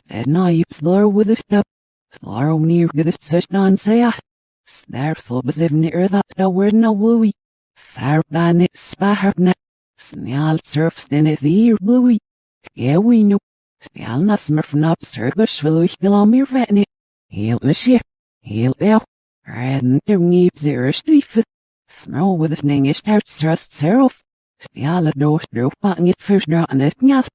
Ed naib slur with a step. Slur near good at such non-sayat. Snarful besivni that the word no wooey. Farban it spaharpna. Snal surfs in it the ear bluey. Yeah, we know. Snal nasmurfnap circus willich gilomir vetni. Heel the ship. Heel there. Redden der neep zero streifet. Throw with a sningish tart thrust serif. Snal at door drop on it first draw on it nyal.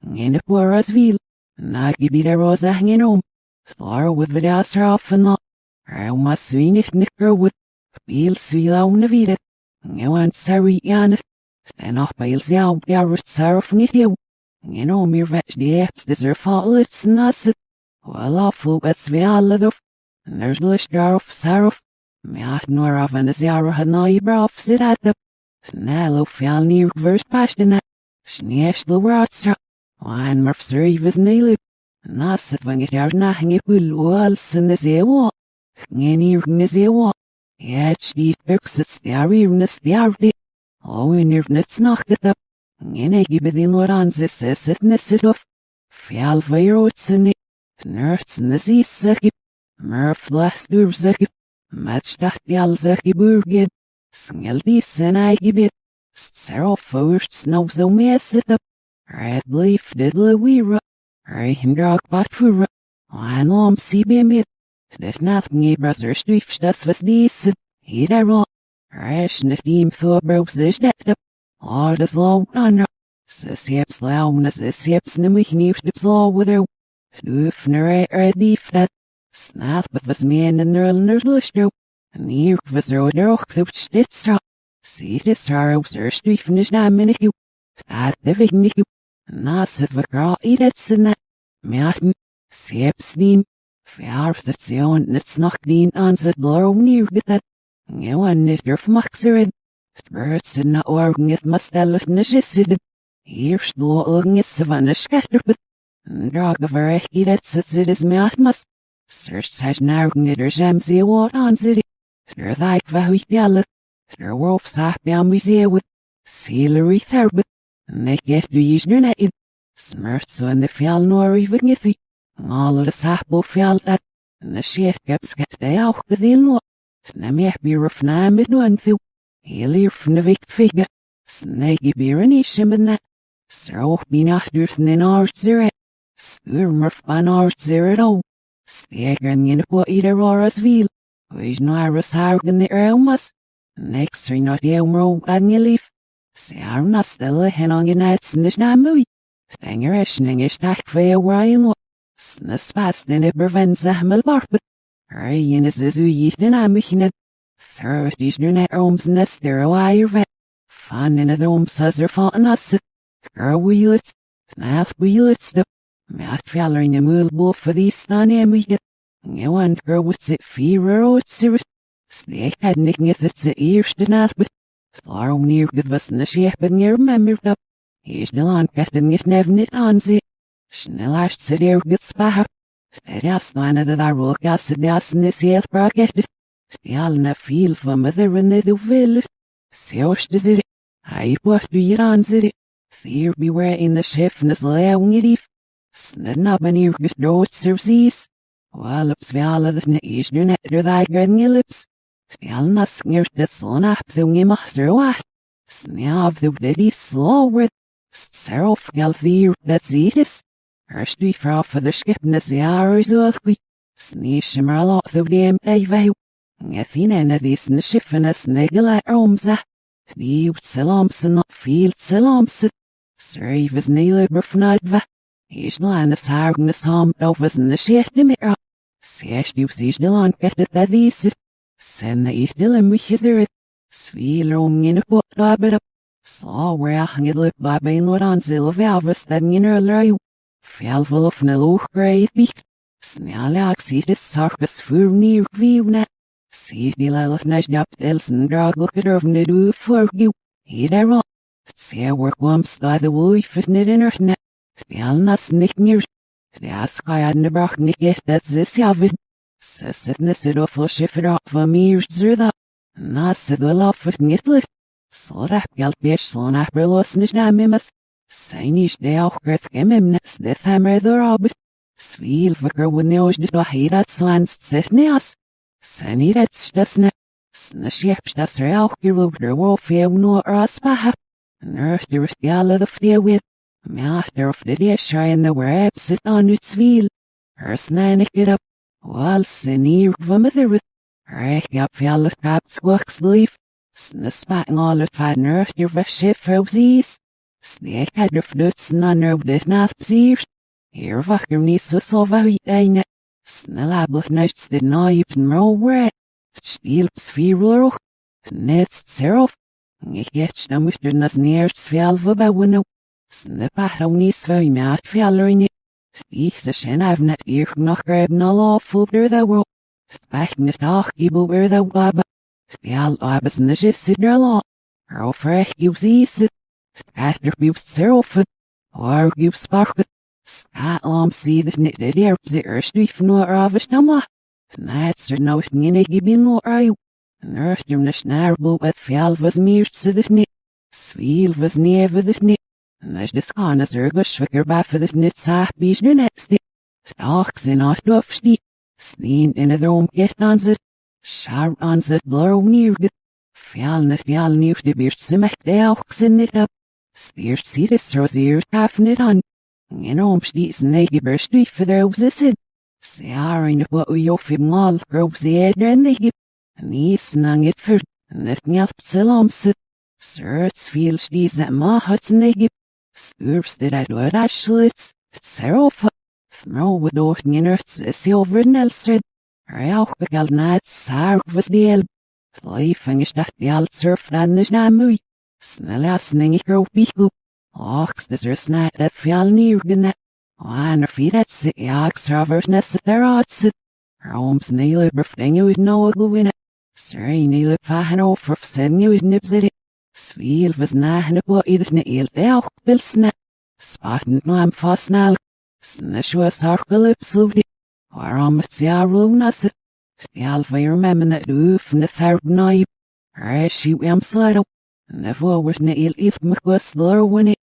In a poor as veal. Nagi be there was a hanging home. Slur with the ass off and lot. Ma sweenich nicker with. Beel sweel on the vida. You want sorry yanet. Stand off by yourself, yarrus serif nit you. You know mere vetch the apes deserve faultless nasset. Well awful bets we all of. There's no star serif. Me at nor of an as yarra had no brof sit at the. Snallo fell near verse past in that. Schneesh the words. Wine murf serve nailip. Nasset when it are nothing it will walls in the zewa. Near the zewa. Yet these books it's the awareness the arty. Oh, in your nets knock it up. Gene give the Loranzis says it nested off. Fjall virots in it. Nerds in the sea sucky. Murph last dur sucky. Match that yal sucky burged. Snell this and I give it. Sarah first snow so mess it up. Red leaf diddle weira. Him drag but for. I know see be mit. Das not me brother strief das was dies. He there all. Rashnet team for browsers that up. All the slow on. Sips loudness is sips and we can use the slow with her. Doofner ready flat. Snap with was man and their nerdlish do. And here was road rock the stitzer. See this sorrows or striefnish na minute you. That the vignic you. Nassive a gra eat it's in that. Martin. Sips neem. Fjärf the zion it's not clean answered blow near get that. You and it your fmaxerid. Birds in the organ it must tell us nishisid. Here's the looking is savannah scattered. Drag of a recky that sits it is matmas. Search such nargin it or jamsy what on city. There like vahuit yallet. There wolf sap down museum with. Sealery therapy. Make get the easner net it. Smirts on the fjall nor even githy. All of the sapple fjall that. And the shit gaps get they out the in. Snammy be rough na mid no and Helir from the vict figure. Snaggy beer and ishim in that. So be not durfn in ours zero. Skurmurf ban ours zero at all. Stegern in what either or as veal. Which no iris hargan the elmas. Next ring not elmro and your leaf. Say I'm not still a hen on your nights and it's not movie. Stanger eschning is tack fair wine. Snas fast in it prevents a hamel barbet. Ryan is as we eat and I'm making First is nu net ooms nest there a wire vet. Fan in het ooms as er van us. Girl wheel it. Snap wheel it step. Maat feller in de mulboel for these staan en we get. You want girl with zit fear or it's serious. Snake had nicking if it's the ears to not but. Slar om neer get was in the shape and you remembered up. He's the on casting it never nit on zit. Snell asht sit here get spah. Stedas nine that I roll gas in the ass in this heel bracket. Stjärna fil för mother du vill. Sörst det sig. Hej på du giran sig. Fear beware in the chefness läungedif. Snednaben yrkes dråt services. Wallops vi alla det snäis nu nätter thy grönlips. Stjärna sknjörs det såna thung i massor wat. Snäv du det slower. Serof galfir det zitis. Hörst vi fra för det skipnes i hours och Snishimer a lot thou dem eiveu. Athena na these nishifinus negala omza. Die selamsen not field selamset. Serve neilibur fnadva. Ishlanus hargnus ham overs nishitimira. Sesh du sishdilan kettet that these. Send the ishdilim wichizerit. Svilom in a pot labit. Saw where a hanged lip by bain what on silvalvus that in her low. Felful of neluch great beak. Snalax eat his sarcus fur near view. See the lilith nash up elsen drag look at her do for you. He there all. See work wumps by the wolf is knit in her net. Spell not snick near. The ask I had never get that's this yavid. Sessitness it off a shifted up for me zerda. Nas the love with nitlet. Slot gal bish slon appelos nish namimus. Sainish de auch greth gemimnets the hammer the robert. Svílvakur with neožd do heirat swanst setneas. Saniret stasne. Snashepstas raukirubder wolfew no raspaha. Nurster stjala the flea with. Master of the desha in the web sit on its wheel. Her snanik it up. While sinir vomithir. Rek up fjallus cap squawks leaf. Snaspating all at fad nurster vashif roses. Snake had her flutes none of this napsirs. Here vakker nis so sova eine. Snellablet nichts did naip mrowe. Spielps virulroch. Netst serof. Ik jetch na muster nas neerst fjallva bawino. Snippat au nis very mat fjallerinje. Stieg se shen I've net eer noch grab na lawful der the world. Spachnet ach gibel where the wabba. Stial abes nisjes sidner law. Her frech gives ease. Staster bubst serofen. Or gives sparket. Skatlam see that nit the erps the erstwif no ravishtamma. Nats er no snine gibin no ayu. Nurster na snarbo at fjallvas meerst se this nit. Svílvas neve this nit. Nes de skanas ergushviker baffe this nit sah bijner netsti. Staks in astofsti. Sneen in a drom get anzit. Shar anzit blur neerget. Fjallnes fjall neerst de birst simek de auxin nit up. Stierst sidis rosier taffen it on. In omstießen nege berstwif for their obsessid. Searing what we offer mal groups the edrendig. Niesnang it for net njalp selomsit. Sirts feels these at ma hutsnegi. Sturps did I do it ashlitz. Serofa. Fmro with orten in earths SEO vernelsred. Rauch begal nats sarg was the elb. Leifing is that the alt surf ranish namui. Snellasning ik roep bichu. Ox des er snat at fjall nirgene. Wan er fiet sit jags raversnes at their odsit. Roms neile berfdinge with no gluine. Sri neile fahen over fsednge with nibsit. Svíl was nahen bo idus ne eel deoch bilsne. Spaten no am fasnal. Snashua sarkalip sluvdi. Waram het siarunas. Stial vir memmen that doof ne tharb naib. Rashi wam slado. Nevo was ne eel ilp mcwas lurwinne.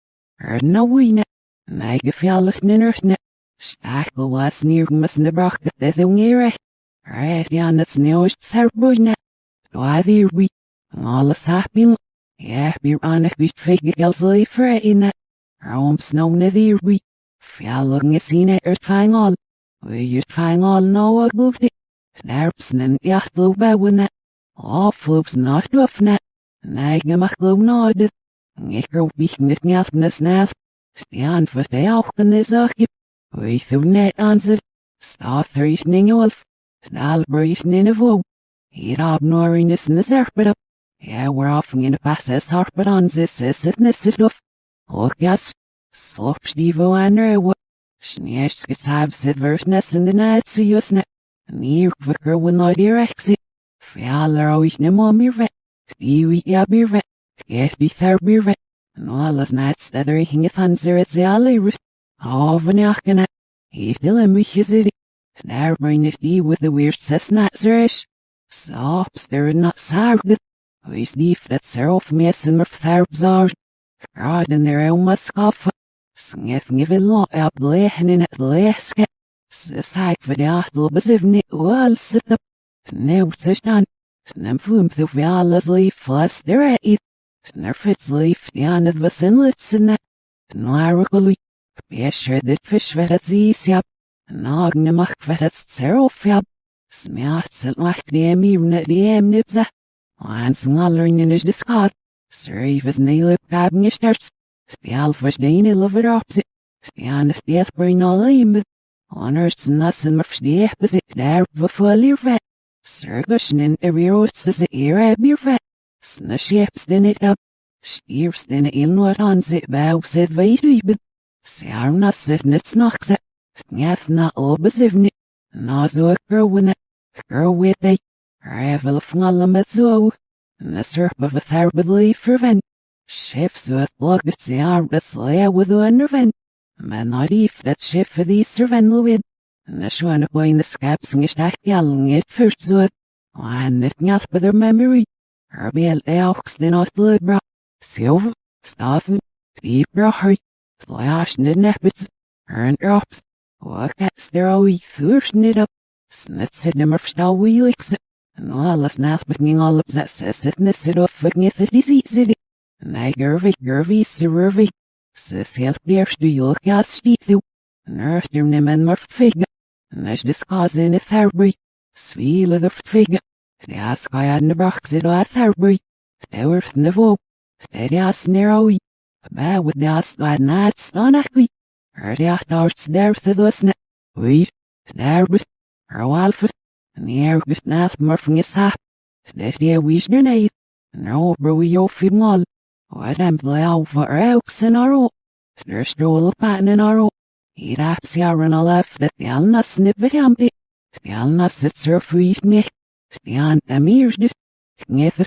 No wine. Nige fjallus ninnersne. Stakel was nirgmas ne bracht de thungere. Red jan het sneeuwst tharbuine. Doadir we. Alles sapil. Ja, bir anek wist fake gels leifer in. Rom snow ne dir we. Fjallung is sine fang all. We just fang all no a glufti. Snarpsnen jachtlo bawine. All floops not doofne. Nige mach glow nodded. Ik roep mich niet njalt ne snel. Stian voor de augen is akje. We thu net aanzet. Sta threes ningelf. Snal brees ninnevo. Hier abnorin is ne zerpet op. Ja, we're offing in de passes harpet on this is it nisitof. Okjas. Slopstivo anerwa. Sneerst gesab sit versnes in de night so jusne. Nier kvikker win not erectie. Fjaller oich ne momirve. Stiwi jabirve. Yes, die therbier. No alles nats that er hingeth on zeret zealirus. Havenachkene. He still a muchizidi. Snarbring is die with the weird sesnat zerish. Sops there not sarged. We snief that serof messen of tharbzard. God in their own muskoff. Snef nivil lot up lehen in at leske. Sisag for the achtel besivni wall sit up. Neutzerstan. Snemfum thu vialas leaf flas there eat. Snurfits leaf janeth was inlitsen. Noirukului. Besher dit fish vetet ziesiap. Nagne mach vetet serofiap. Smeacht selt mach neemirne diem nipza. Aansngallerin is de skat. Servus neelip gabngesterts. Stialfers dene lover opzit. Stianes deelbrin alimid. Honorst nassen mrfsteeg bezit daar bevolir vet. Sergusnin eriots is eer vet. Snasheps den it up. Stiers den ilnoot aan zit bouw zit weirubid. Siarnas zit nits nachtze. Snef na obezivni. Na zo gerwinne. Gerwit they. Revel fnallen met zo. Na surp of a tharbid leaferven. Chef zo het blogt ziar dat slea with underven. Men not if dat chef for these servenluid. Na schoene boy the scaps ngestak jalling it first zo. Wan net njalt by their memory. Herbeel eox den ost libra. Silver, staffen, die bracher. Flash nid nepits. Earn drops. Wakats there are we thirst knit up. Snits it nimmer stau we licks it. And all us nath between all of that says it nissid off with nith disease it. Nei gurvy, sirurvy. Sis help dears do you look as steep through. Nurse dear nimmen murft fig. Nish discause in a therbury. Swiel of the fig. The ask I had in the box it a therbury. The earth nevo. The ass narrowy. Ba with the ass by nights on a quick. The ass darts there to the snap. Wait. There but. Her walfit. And the air was not murfing a sap. The wish your name. No brewy yo fim all. What am play out for elks in our own. There's stroll a pattern in our own. He'd apps yarn a left that the alna snip it empty. The alna sits her freed me. The aunt am ears just. Knither.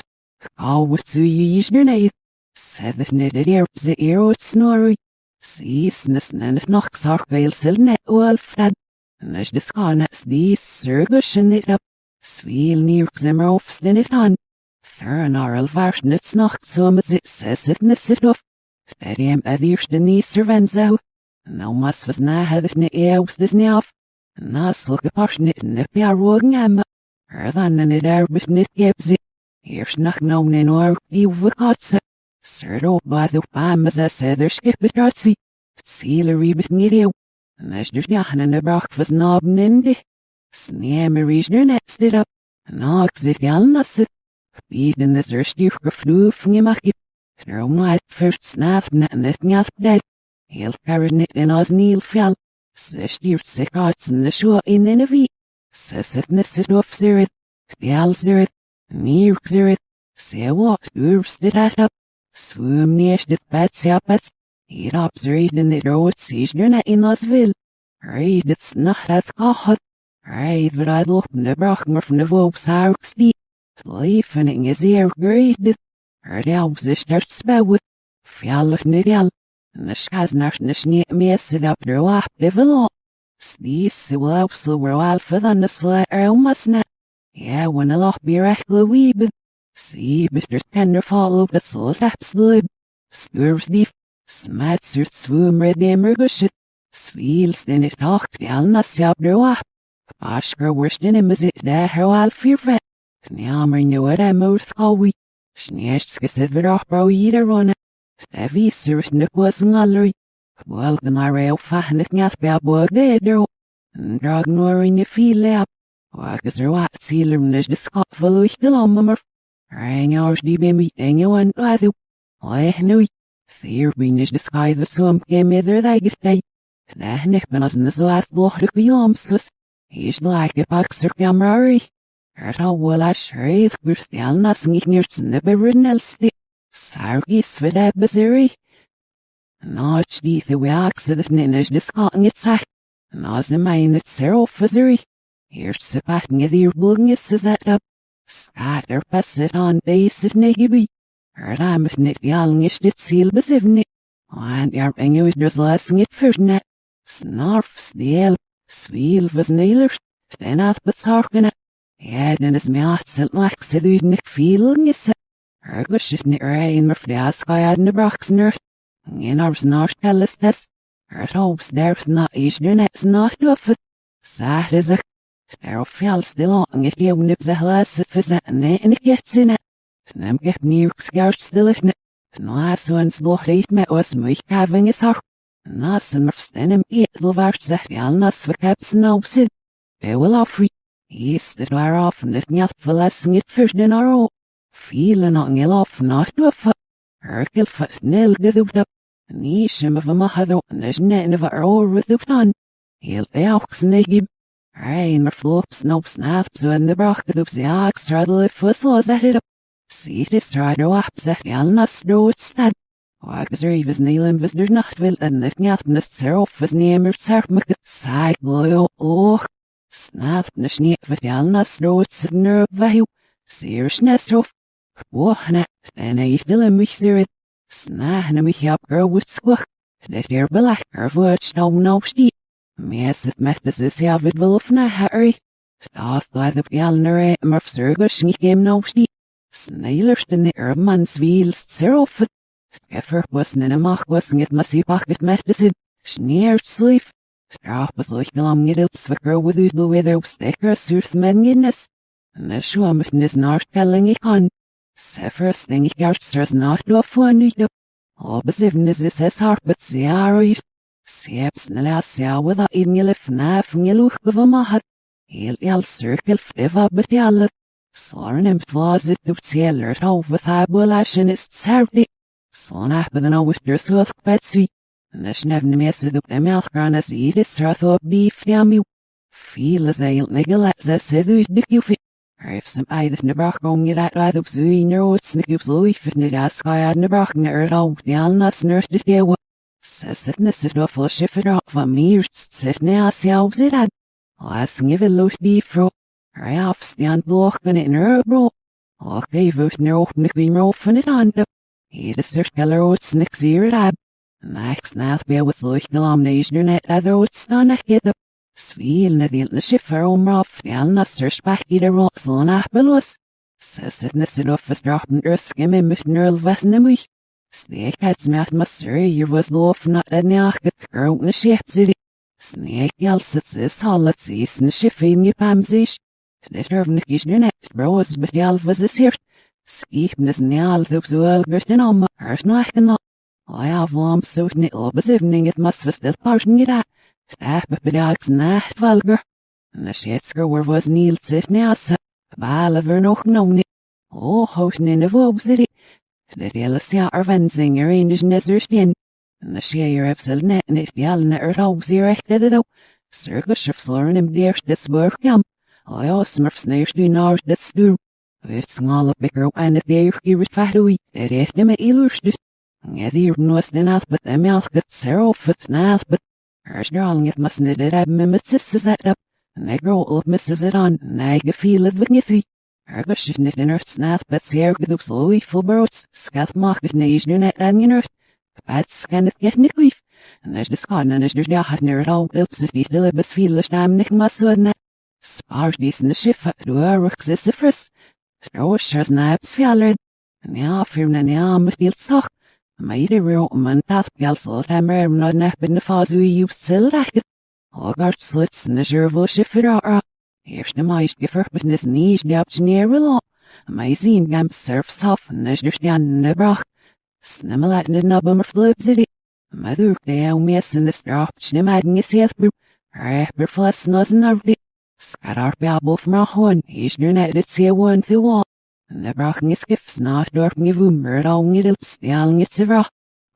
Call with so you your name. Said that knitted earps the ear out snory. See snissen and it knocks our veil sil net wolf dad. And as the scarnets these surgush it up. Swiel nearks them offs in it on. Thurn our elvarsn it's knocked so much it says it miss it off. Steady am edirst in these servants out. No mas was na had it ne eos this ne off. Nas look a passionate nip ya rogan emma. Than in it erbis nit gives it. Here's nach known in or you vacatse. Serdo by the bam as I said there skip it artsy. Seal a rebit nidio. And as there's yahan in the brock was knob nindi. Snea marie's near next it up. And ox it yalnas it. Beat in this erstig geflu from your makip. There own white first snap net and it nyalp dead. He'll carry it in os neil fjall. Sestir sick arts in the show in a v. Says it nissit off zirit. Fjall zirit. Near zirit. Say what, urbs did that up. Swoom neesh dit bats yapats. He'd observed in the road siege near net in osville. Reid it's not at kahot. Reid but I'd look in the brochmer from the vobes arks deep. Leifening is ear graded. The elves is start spell with. Fjallus nidjal. And the schaz nash nishni mesid up their wap develop. Sneeze the elves were alpha than the sly elmas net. Yeah, when a lot be reckle weebed. See, Mr. Tender follow the soul taps the lib. Skurvs deep. Smats your swoom red emergushit. Sweels then it talked the alnas up their wap. Bashker worst in him is it there how I'll fear vet. Njammer nu er em urthgawi. Sneerst gesiver opbouw iederone. Stevi surst nup was een gallery. Welken naar reel fahen het njat bij boogedero. Drag nor in je fiele op. Wagens er wat zieler is de schat verluich gelommer. Rang ours die bij me en je went wadu. Oeh nu. Vier bin is de sky the swamp game either that is day. Nech ben as in de zwaard blochrig wie omsus. Is like a paxer camrari. All will I shriek with the alnas niet near the Sargis with a baziri. Notch die the wax that ninnish discotting its sack. Nas a mine that zero fuzzery. Here's the patting of the bugging is that up. Scatter pass it on base at Negiby. Her lamb knit yalnish it seal besivnit. And your english dressing it first net. Snarfs the elp. Swiel was nailers. Sten out but sarkin. Ja, den is meat silt maak se du nik feeling is. Ergus is nit rein mer fliaska ad in de braxner. In arbs nars kellis des. Hopes derf not is nu net not duffet. Saat is a. Ster fjall still on it je nips a hlas fizet ne en ik gets in it. Nem get nieuw scout still is net. Naas ones loch eet met os muich having is har. Naas en merfstenem eetel waard zegt jalnas verkeps nopsid. They will offer. Yes, that are often it not for lessing it first in our own. Feeling on ill off not to a foot. Herkel fast nil gathered up. Nishim of a mahado and there's net of our oar with the ton. He'll be oxen they give. Rain or flops no snaps when the brock of the ox straddle if was at it up. See this rider waps at Yalnas do it stad. Wags reeves kneeling visitors not will and the nyapness seroff was near sarmaket side blow oh. Snap na sneep vat Yalnas do it sidner vahu. Sears nesrof. Wohna, then I still mich zirit. Snah na mich up girl with squawk. That ear black or word no steep. Mes it mestes is yavid wolfna harry. Staff by the Yalnere murf surgus ni game no steep. Snailers in the hermans wheels serofet. Skeffer was in a mach was it massy pocket mestes it. Schneert sleep. Strapes like long it up swicker with the weather sticker surf menginess. And the schwammerton is not telling it on. Severus thing it gars not do funny. Obsivness is as hard but see arish. Seeps nella sea with a in your left knife and you look of a mahat. He'll circle fliva but yallet. Sorn him was it to sailor over the abolition is sardy. Son after the no their silk betsy. And the snevn messed up the milk on as eat is rath of beef yamu. Feel as a niggle as a seduce dick you fit. If some either nebrach on you that right up so in your old snickups life is nid as sky ad nebrach near it all. The alnas nurse this day what says it nested off a shifted off for me sit now selves it had. As give it loose beef fro. I have stand blocking it in her bro. Okay, vote near open the cream off it on the. He the circular old snicks ear it ab. Next now be with like denomination net other old stun I get up. Sviel na the schiffer rough, the alna search back either rocks on appelos. Says it nested off as dropping earth skimming with nerl vesnemich. Snake had smacked my sir, was loaf not a nacket, girl in the ship city. Snake yell sits this hollet sees in the shipping you pamsish. Litter of Nikish net, bros, but the alphas is here. Skeepness in the althoops well, Gersten on my earth knocking up. I have warm suit nittle, but evening it must be still parting it at. Stap up the dogs nacht vulgar. And the shitsker where was Neil sit now, sir. Balaver noch known it. Oh, housing in the vogue city. The Delasia are vensing arranged neserstein. And the share of net and it's the alna earth hogs erected it out. Circus of slurring him dear this work yam. I also smurfs nears do nars that stew. It's small bigger and the air here with fatui. It is them at illustrated. Neither knows the nalp but the milk at zero foot nalp but. Her's drawing it must knit it ab mimicis is that up. And I grow up misses it on. And I feel it with niffy. Ergus is knit in earth snap but see good up slowly full birds. Scalp market nage near net and in earth. Bad scan it get nick leaf. And there's the scan and there's the hat near it all. Ilps is the delibus feel damn nick must so net. Spars these in the ship at the works is the first. Stroshers naps fjallred. And ja, fear na ja must be sock. Meide roman talp gelsel hammer not nap in the faz we used still racket. Hogart slits in the jervel shiffer ara. Here's the mice giver but this niche the option near law. My zine gamp surf soft and there's the stand in the brach. Snimmel at the nubber flips it. Mother day mess in the strap schnimading is helper. Rapper fuss nozzin of it. Scatter babble from a horn, he's your net at see one through wall. And the brachen is gifts not dorking a rumor at all niddles, the alling it's a raw.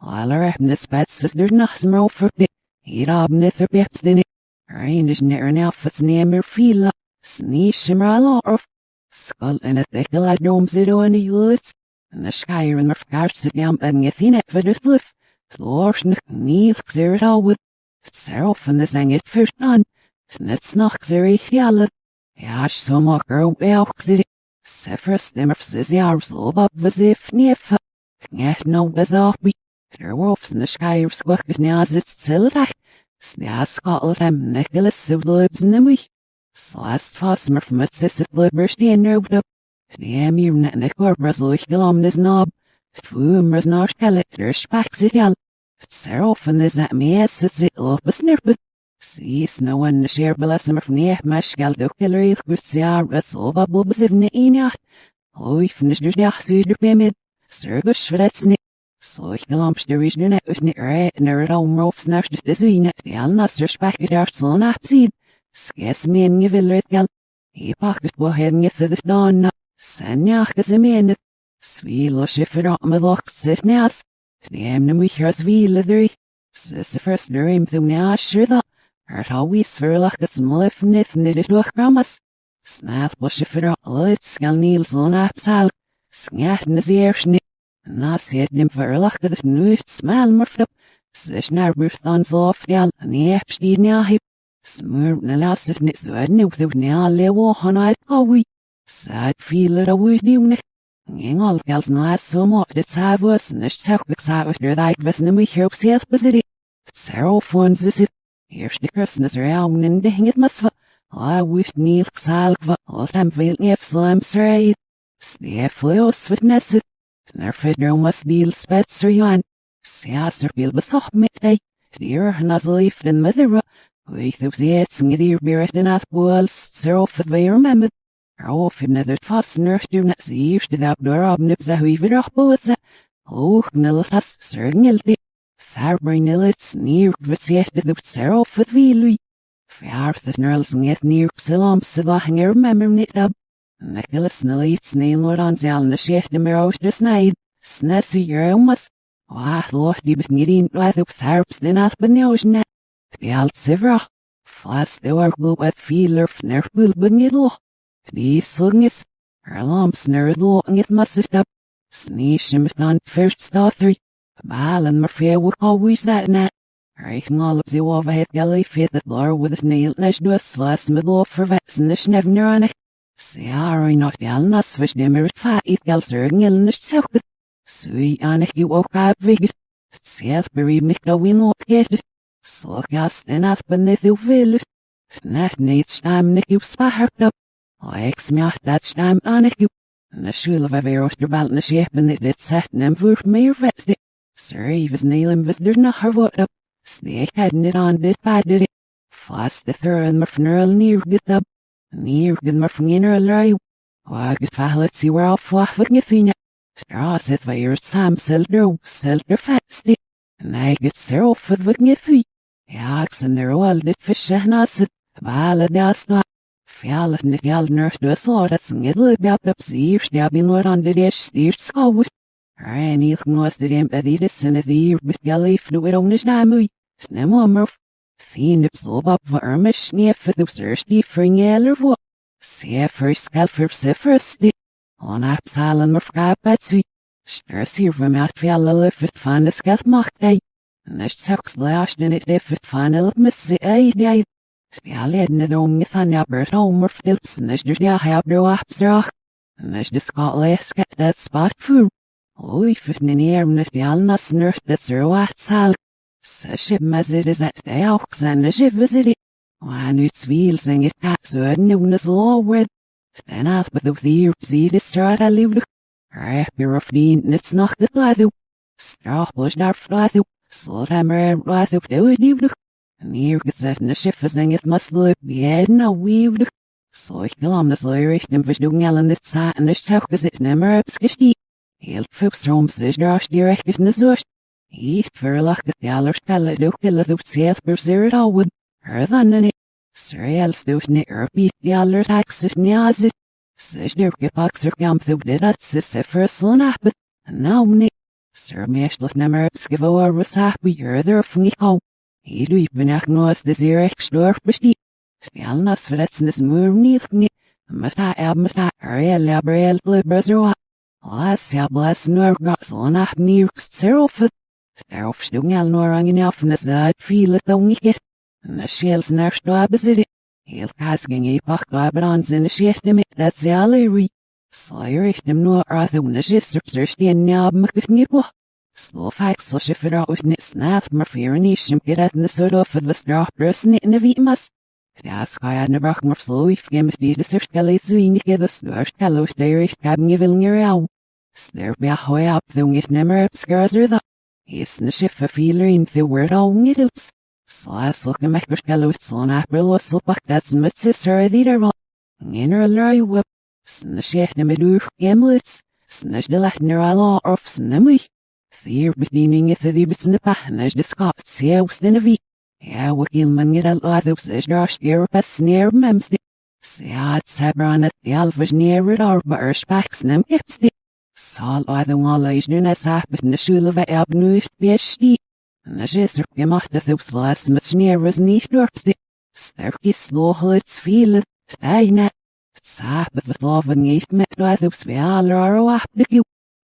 All our happiness bets was there's nothing more for it. He'd obnith or peps in it. Rain is near an outfit's name or feel up. Sneeze shimmer a lot of. Skull in a thick lad domes it on the woods. And the sky in the fcars sit down and get in it for the cliff. Florschnick kneel clear it all with. It's off and the sang it first on. Snits knocks er ich jallet. Jasch so mocker ook zit. Severus nimmer sizzy arms lob up was if neef. Knecht no was op be. Der wolfs in the sky squawk is now sits zildach. Snia scottled hem Nicholas the libs in the week. Slast fosmer from it sisset libers the nerved up. The emir net the corbras loich gelom is knob. Tvumers nars kellet der spacks it jal. Ser often is that me as sits it lopus nirpet. See, no one the share belasmer from the mashgal do killer with the arts all bubbles if ne inacht. Oh, if finished the suitor pyramid. Sergus for that's nick. So ich gelumps the region net with nick right and her own rope snatched this ween. The alnasser back at our son apseed. Scarce me and give it gal. He pocket boy heading it for the dawn. Sanyach as a minute. Sweelo shifted up my locks sit nas. The emnum we hear as we leathery. Says the first dream through now sure that. Hart always verlach het smolf nif nid door gramas. Snap busje for all it skal niels on apsal. Snat in the ear snip. Na set nim verlach het nuist smell murflop. Sish naar burthans off yal and the epsteed na hip. Smurp na last if nit so adnu without na lewo on it kawi. Sad feel it always dunik. Ging all gals na so much it's have us and it's talk excited with their like vesna we help self busy. Zero phones is it. Here's the Christmas round and ding it must. I wish Neil Salva all time veil if slam sray. Stay flows witness it. Nerfeder must deal spets or yon. Siaser feel besop midday. Dear nuzzle if in mother. With those yets and the beard in at walls, zero for the remembered. Of another fastener do not see if the outdoor obnibs a weaver up bullets. Oh, niltas, certainly. Fair nillets near the set the zero for the Louis. Fair the nerls and yet near Psilom Silah near memory it up. Nicholas Nillets nail on Zal the shed the mirror just night. Snessy your almost. Ah, Lord, you but needing right up tharps then up in the ocean. The alt sivra. Fast the work will wet feeler fner will bring it low. These songs, her lamps near low and it must up. Sneesh him on first star 3. Bal and Murphy will always that net. Reichen all of the overhead galley fit that lore with a nail nesh do a slice middle for vets and the schnevner on it. See, I not the alnas fish nimmer fat eat gal serving illness silk. Sui on you woke up vigit. Self bereave me no win walk get it. So gas and up beneath you will it. Snat needs time nick you sparked up. Ex mjart dat stam aan ik. En de schule van weer op de bal en de scheep en dit zet nem voor meer vest. Sir, was Neelim was er nog haar woord op. Snake had it on dit pad did it. Fast the third and murfnerl near get up. Near get murfner lry. Wag it fallet see where off wach wat gefine. Straas het weer sam selder fast. En I get zero off wat gefi. Ja, ik zijn er al dit fische nasit. Bale das nog. Fjallet niet jald nurse dus zo dat ze niet leuk op zie je bin nur aan de desh stiert schouwt. Niet genoeg de dem bij de zin de hier met jaleef nu weer onnes namoei. Snem omrof. Fien op zo op warmisch niet voor de search die vernieler voor. Zie first gal voor se first die. On ap salen maar vrij bij Sters hier van mij fjallet left van de skat macht hij. Nicht saks laast in het left van elk missie hij. Spjalledne de unge van jabber homer philips nes dus ja hebro apsrach. Nes de skalesk dat spot voor. Oei fitne neer nes jalnas nurse dat zero at sal. Sashib mazit is at de aux en de ship visit. Wan uts wiel sing it kak zouden unes lowward. Sten af with the ear zie de strata livelijk. Rapper of dien nits nog getladu. Strapels daar flatu. Slothammer rathu de livelijk. Neer gezet in de schiffe zing het must loop behead no weeved. So ik wil om de sleurig dem versdoen al in dit zaad en de stok gezet nimmer op skistie. Heel veel zich draast direct in de zoest. Hiest verlach het jallers kalle doekele doet zelf berzeerd al woed. Dan in het. Serials doet niet erpiet jaller taxes niazit. Zich durke kamp doet dat ze se sloon apet. Nou niet. Sir meestelijk nimmer op skivo rusach beheerder van ik hou. Hier doe ik benach noos de zeer extra bestie. Spelnas verletsen is muur niet niet. Met haar labreel blubberzoa. Las ja blas noor gatsel nach nieuwst zerofet. Daarop stung al noor aan je af en zaad viel het dan niet. En de schels naar stoa bezitten. Heel kaas ging je pak labrans in de scheste met dat ze alle Slayer is dem noor uit de schist op zersteen njab mekut nipo. Slofax so schiffer uit niet snap maar verenishem gerat in de soort of het was draagbrussen niet in de wietmas. Ja, skaya ne brak maar sloif gems die de cirkele zuinige de störst kalos der is kabin gevilnger au. Sler bij hoi op de is nemmer op skarzer da. Is ne schiffer feeler in the word al nidels. Slas look mekkers kalos slon april slpak dat met sister die der wat. Inner lry whip. Sne scheft ne medur gemlits. Sne de lachner ala of snemui. Vier bedieningen te die besnippen en is de skap zeeuws in de wie. Ja, wakil man niet al uit op zich draast hier op een sneer memsdi. Ja, het sabber aan het elfers neer het arbeid spaks nem gipsdi. Zal uit de walle is nu net zacht met de schule wij op nu is bestie. En is er gemacht dat op zwaas met sneer is niet dorpsdi. Sterk is slochel het spielen, stijne. Het zacht met wat loven niet met uit op zwaal raro afdekiu.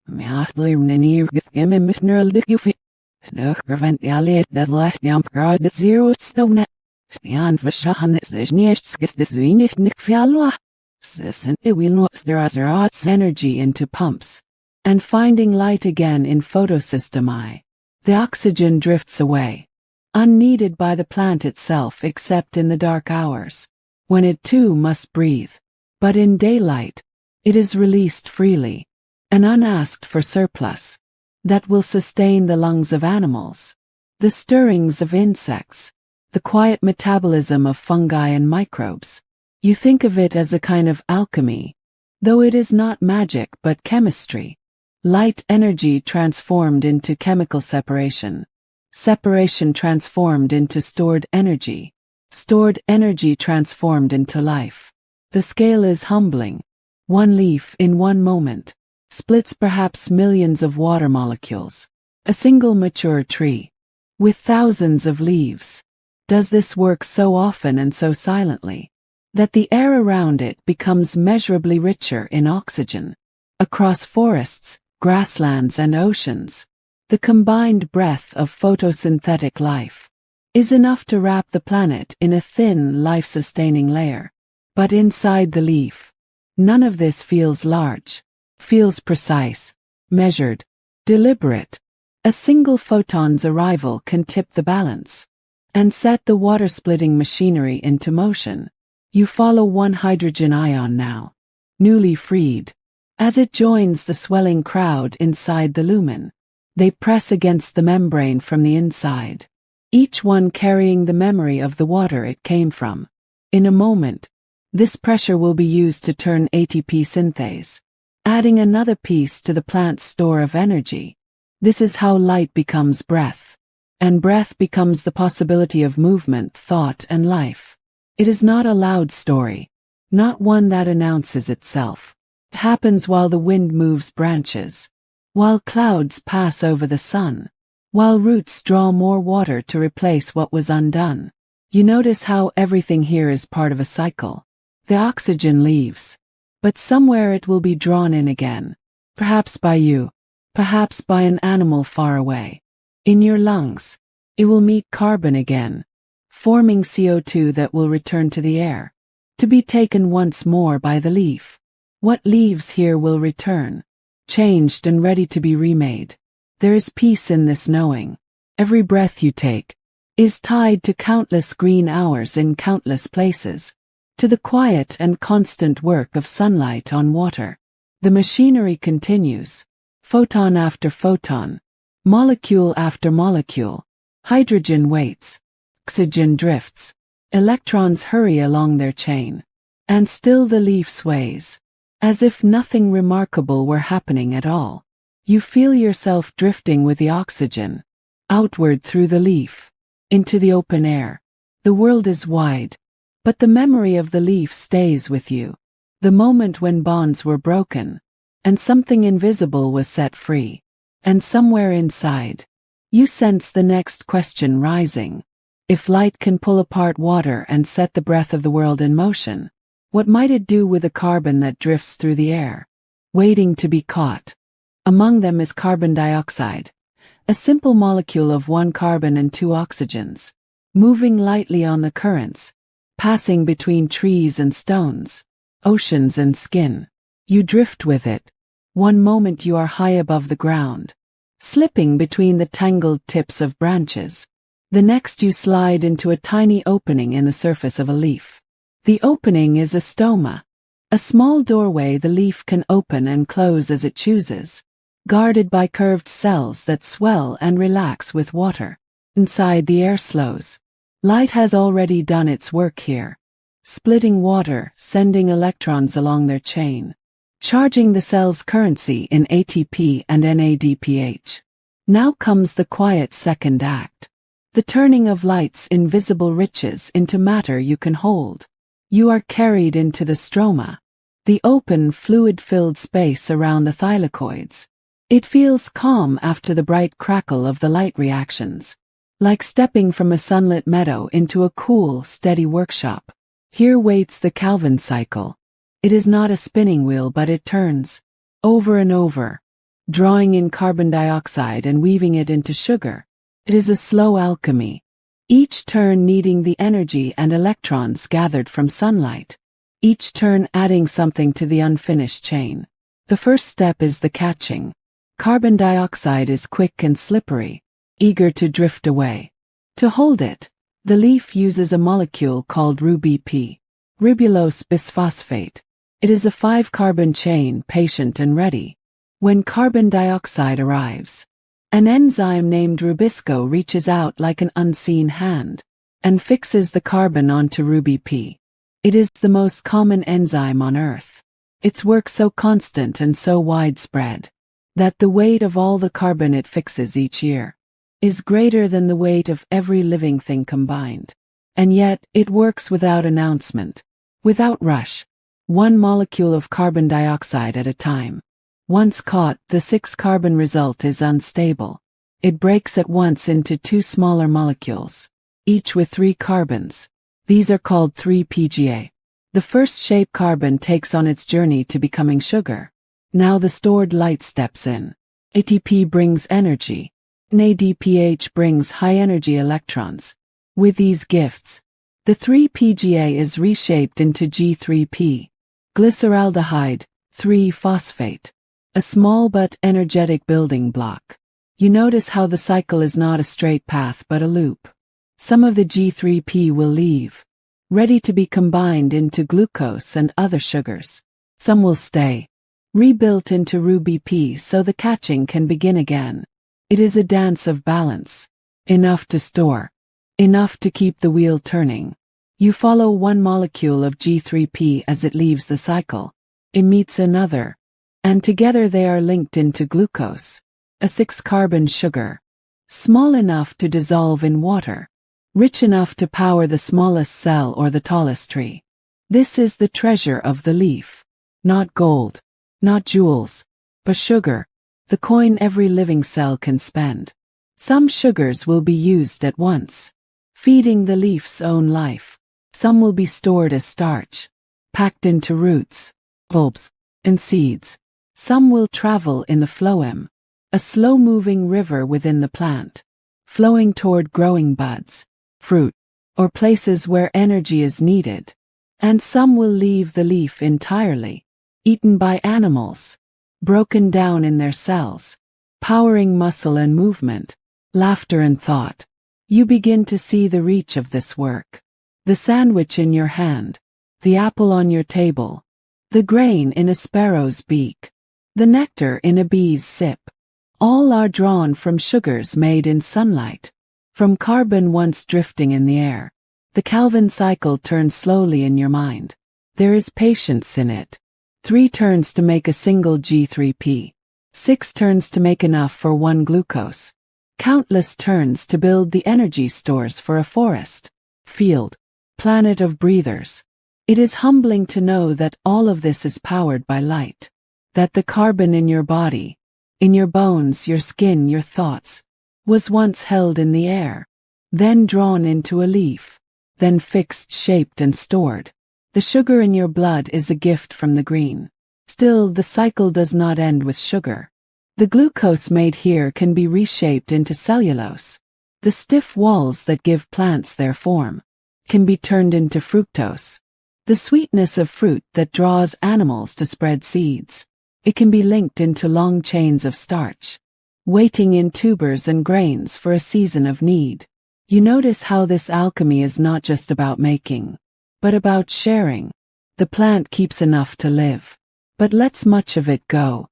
Meastler nenir githgemme misnurl de jufi. Snugger van de leed dat last jamp grad het zero stone. Stian verschachen het zich niet skis de zuinig nik fjallwa. Sissen de will not there as arts energy into pumps. And finding light again in Photosynthesis. The oxygen drifts away. Unneeded by the plant itself except in the dark hours. When it too must breathe. But in daylight, it is released freely. And unasked for surplus, that will sustain the lungs of animals, the stirrings of insects, the quiet metabolism of fungi and microbes. You think of it as a kind of alchemy, though it is not magic but chemistry. Light energy transformed into chemical separation. Separation transformed into stored energy. Stored energy transformed into life. The scale is humbling. One leaf in one moment splits perhaps millions of water molecules. A single mature tree with thousands of leaves does this work so often and so silently that the air around it becomes measurably richer in oxygen. Across forests, grasslands and oceans, the combined breath of photosynthetic life is enough to wrap the planet in a thin, life-sustaining layer. But inside the leaf, none of this feels large, feels precise, measured, deliberate. A single photon's arrival can tip the balance and set the water-splitting machinery into motion. You follow one hydrogen ion now, newly freed. As it joins the swelling crowd inside the lumen, they press against the membrane from the inside, each one carrying the memory of the water it came from. In a moment, this pressure will be used to turn ATP synthase, adding another piece to the plant's store of energy. This is how light becomes breath, and breath becomes the possibility of movement, thought, and life. It is not a loud story, not one that announces itself. It happens while the wind moves branches, while clouds pass over the sun, while roots draw more water to replace what was undone. You notice how everything here is part of a cycle. The oxygen leaves, but somewhere it will be drawn in again, perhaps by you, perhaps by an animal far away. In your lungs, it will meet carbon again, forming CO2 that will return to the air, to be taken once more by the leaf. What leaves here will return, changed and ready to be remade. There is peace in this knowing. Every breath you take is tied to countless green hours in countless places, to the quiet and constant work of sunlight on water. The machinery continues, photon after photon, molecule after molecule. Hydrogen waits, oxygen drifts, electrons hurry along their chain, and still the leaf sways, as if nothing remarkable were happening at all. You feel yourself drifting with the oxygen, outward through the leaf, into the open air. The world is wide, but the memory of the leaf stays with you. The moment when bonds were broken, and something invisible was set free. And somewhere inside, you sense the next question rising. If light can pull apart water and set the breath of the world in motion, what might it do with the carbon that drifts through the air, waiting to be caught? Among them is carbon dioxide, a simple molecule of one carbon and two oxygens, moving lightly on the currents, passing between trees and stones, oceans and skin. You drift with it. One moment you are high above the ground, slipping between the tangled tips of branches. The next you slide into a tiny opening in the surface of a leaf. The opening is a stoma, a small doorway the leaf can open and close as it chooses, guarded by curved cells that swell and relax with water. Inside, the air slows. Light has already done its work here, splitting water, sending electrons along their chain, charging the cell's currency in ATP and NADPH. Now comes the quiet second act, the turning of light's invisible riches into matter you can hold. You are carried into the stroma, the open, fluid-filled space around the thylakoids. It feels calm after the bright crackle of the light reactions, like stepping from a sunlit meadow into a cool, steady workshop. Here waits the Calvin cycle. It is not a spinning wheel, but it turns over and over, drawing in carbon dioxide and weaving it into sugar. It is a slow alchemy, each turn needing the energy and electrons gathered from sunlight, each turn adding something to the unfinished chain. The first step is the catching. Carbon dioxide is quick and slippery, eager to drift away. To hold it, the leaf uses a molecule called RuBP, ribulose bisphosphate. It is a 5-carbon chain, patient and ready. When carbon dioxide arrives, an enzyme named rubisco reaches out like an unseen hand. and fixes the carbon onto ruby P. It is the most common enzyme on Earth. Its work so constant and so widespread that the weight of all the carbon it fixes each year is greater than the weight of every living thing combined. And yet, it works without announcement, without rush, one molecule of carbon dioxide at a time. Once caught, the 6-carbon result is unstable. It breaks at once into 2 smaller molecules, each with 3 carbons. These are called 3-PGA. The first shape carbon takes on its journey to becoming sugar. Now the stored light steps in. ATP brings energy. NADPH brings high-energy electrons. With these gifts, the 3-PGA is reshaped into G3P, glyceraldehyde, 3-phosphate, a small but energetic building block. You notice how the cycle is not a straight path but a loop. Some of the G3P will leave, ready to be combined into glucose and other sugars. Some will stay, rebuilt into ruby P so the catching can begin again. It is a dance of balance. Enough to store, enough to keep the wheel turning. You follow one molecule of G3P as it leaves the cycle. It meets another, and together they are linked into glucose, a 6-carbon sugar, small enough to dissolve in water, rich enough to power the smallest cell or the tallest tree. This is the treasure of the leaf. Not gold, not jewels, but sugar, the coin every living cell can spend. Some sugars will be used at once, feeding the leaf's own life. Some will be stored as starch, packed into roots, bulbs, and seeds. Some will travel in the phloem, a slow-moving river within the plant, flowing toward growing buds, fruit, or places where energy is needed. And some will leave the leaf entirely, eaten by animals, broken down in their cells, powering muscle and movement, laughter and thought. You begin to see the reach of this work. The sandwich in your hand, the apple on your table, the grain in a sparrow's beak, the nectar in a bee's sip. All are drawn from sugars made in sunlight, from carbon once drifting in the air. The Calvin cycle turns slowly in your mind. There is patience in it. 3 turns to make a single G3P. 6 turns to make enough for 1 glucose. Countless turns to build the energy stores for a forest, field, planet of breathers. It is humbling to know that all of this is powered by light. That the carbon in your body, in your bones, your skin, your thoughts, was once held in the air, then drawn into a leaf, then fixed, shaped, and stored. The sugar in your blood is a gift from the green. Still, the cycle does not end with sugar. The glucose made here can be reshaped into cellulose. The stiff walls that give plants their form can be turned into fructose, the sweetness of fruit that draws animals to spread seeds. It can be linked into long chains of starch, waiting in tubers and grains for a season of need. You notice how this alchemy is not just about making, but about sharing. The plant keeps enough to live, but lets much of it go,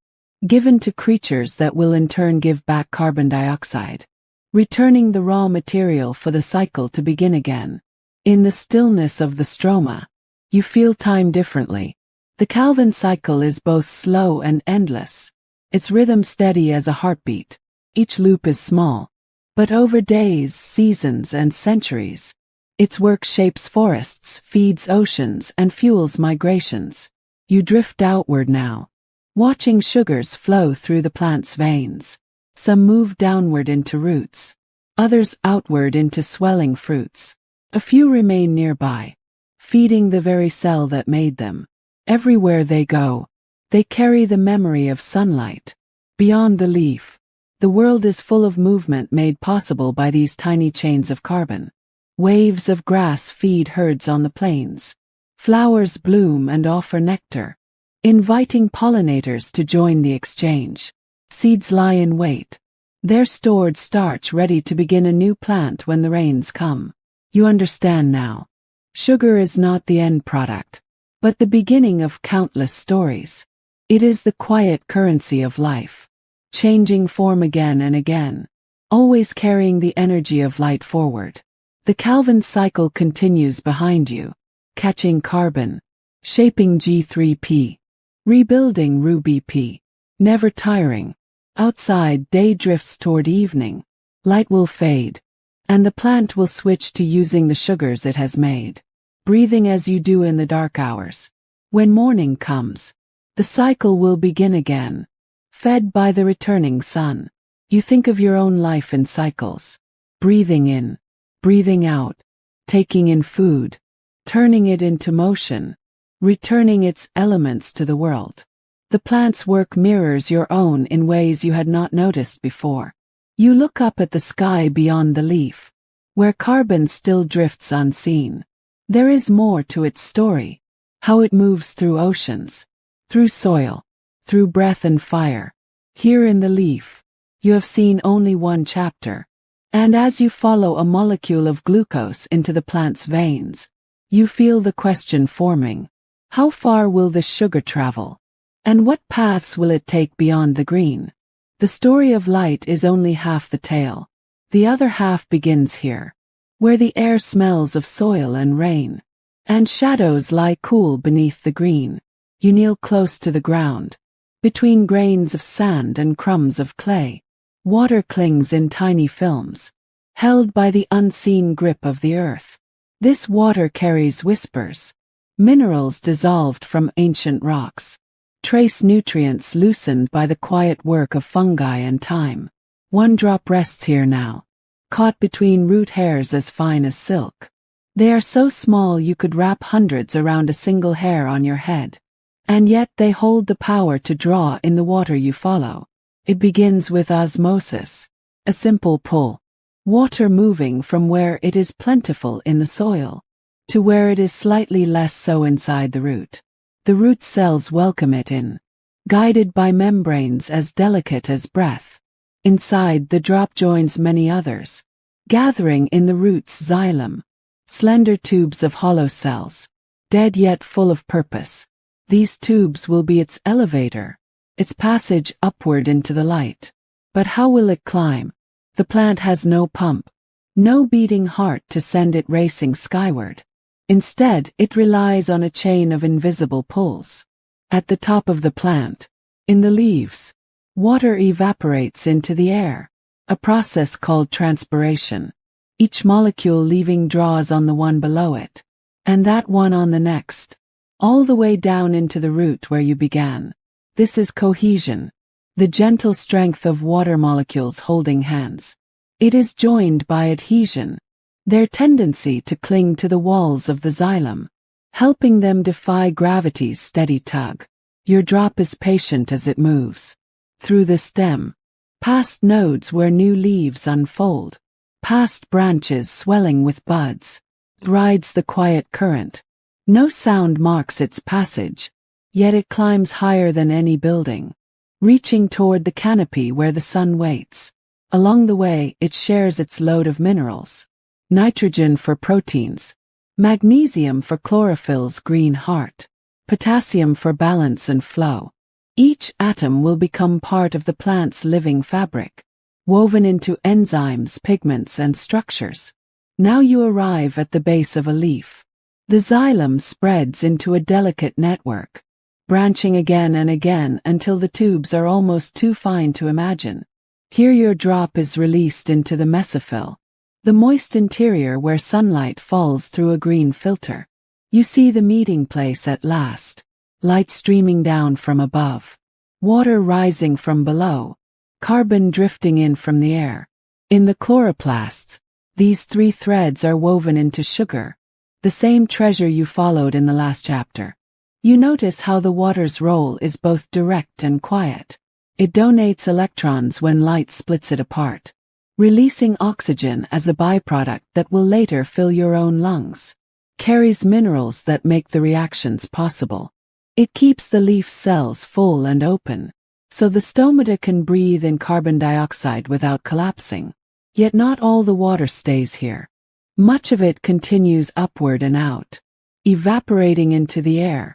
given to creatures that will in turn give back carbon dioxide, returning the raw material for the cycle to begin again. In the stillness of the stroma, you feel time differently. The Calvin cycle is both slow and endless, its rhythm steady as a heartbeat. Each loop is small, but over days, seasons, and centuries, its work shapes forests, feeds oceans, and fuels migrations. You drift outward now, watching sugars flow through the plant's veins. Some move downward into roots, others outward into swelling fruits. A few remain nearby, feeding the very cell that made them. Everywhere they go, they carry the memory of sunlight. Beyond the leaf, the world is full of movement made possible by these tiny chains of carbon. Waves of grass feed herds on the plains. Flowers bloom and offer nectar, inviting pollinators to join the exchange. Seeds lie in wait, their stored starch ready to begin a new plant when the rains come. You understand now. Sugar is not the end product, but the beginning of countless stories. It is the quiet currency of life, changing form again and again, always carrying the energy of light forward. The Calvin cycle continues behind you, catching carbon, shaping G3P, rebuilding Ruby P, never tiring. Outside, day drifts toward evening, light will fade, and the plant will switch to using the sugars it has made, breathing as you do in the dark hours. When morning comes, the cycle will begin again, fed by the returning sun. You think of your own life in cycles, breathing in, breathing out, taking in food, turning it into motion, returning its elements to the world. The plant's work mirrors your own in ways you had not noticed before. You look up at the sky beyond the leaf, where carbon still drifts unseen. There is more to its story, how it moves through oceans, through soil, through breath and fire. Here in the leaf, you have seen only one chapter, and as you follow a molecule of glucose into the plant's veins, you feel the question forming. How far will this sugar travel? And what paths will it take beyond the green? The story of light is only half the tale. The other half begins here, where the air smells of soil and rain, and shadows lie cool beneath the green. You kneel close to the ground, between grains of sand and crumbs of clay. Water clings in tiny films, held by the unseen grip of the earth. This water carries whispers, minerals dissolved from ancient rocks, trace nutrients loosened by the quiet work of fungi and time. One drop rests here now, caught between root hairs as fine as silk. They are so small you could wrap hundreds around a single hair on your head. And yet they hold the power to draw in the water you follow. It begins with osmosis, a simple pull. Water moving from where it is plentiful in the soil, to where it is slightly less so inside the root. The root cells welcome it in, guided by membranes as delicate as breath. Inside, the drop joins many others, gathering in the root's xylem, slender tubes of hollow cells, dead yet full of purpose. These tubes will be its elevator, its passage upward into the light. But how will it climb? The plant has no pump, no beating heart to send it racing skyward. Instead, it relies on a chain of invisible pulls. At the top of the plant, in the leaves, water evaporates into the air, a process called transpiration. Each molecule leaving draws on the one below it, and that one on the next, all the way down into the root where you began. This is cohesion, the gentle strength of water molecules holding hands. It is joined by adhesion, their tendency to cling to the walls of the xylem, helping them defy gravity's steady tug. Your drop is patient as it moves through the stem, past nodes where new leaves unfold, past branches swelling with buds. It rides the quiet current. No sound marks its passage, yet it climbs higher than any building, reaching toward the canopy where the sun waits. Along the way, it shares its load of minerals: nitrogen for proteins, magnesium for chlorophyll's green heart, potassium for balance and flow. Each atom will become part of the plant's living fabric, woven into enzymes, pigments, and structures. Now you arrive at the base of a leaf. The xylem spreads into a delicate network, branching again and again until the tubes are almost too fine to imagine. Here your drop is released into the mesophyll, the moist interior where sunlight falls through a green filter. You see the meeting place at last, light streaming down from above, water rising from below, carbon drifting in from the air. In the chloroplasts, these three threads are woven into sugar, the same treasure you followed in the last chapter. You notice how the water's role is both direct and quiet. It donates electrons when light splits it apart, releasing oxygen as a byproduct that will later fill your own lungs, carries minerals that make the reactions possible. It keeps the leaf cells full and open, so the stomata can breathe in carbon dioxide without collapsing. Yet not all the water stays here. Much of it continues upward and out, evaporating into the air,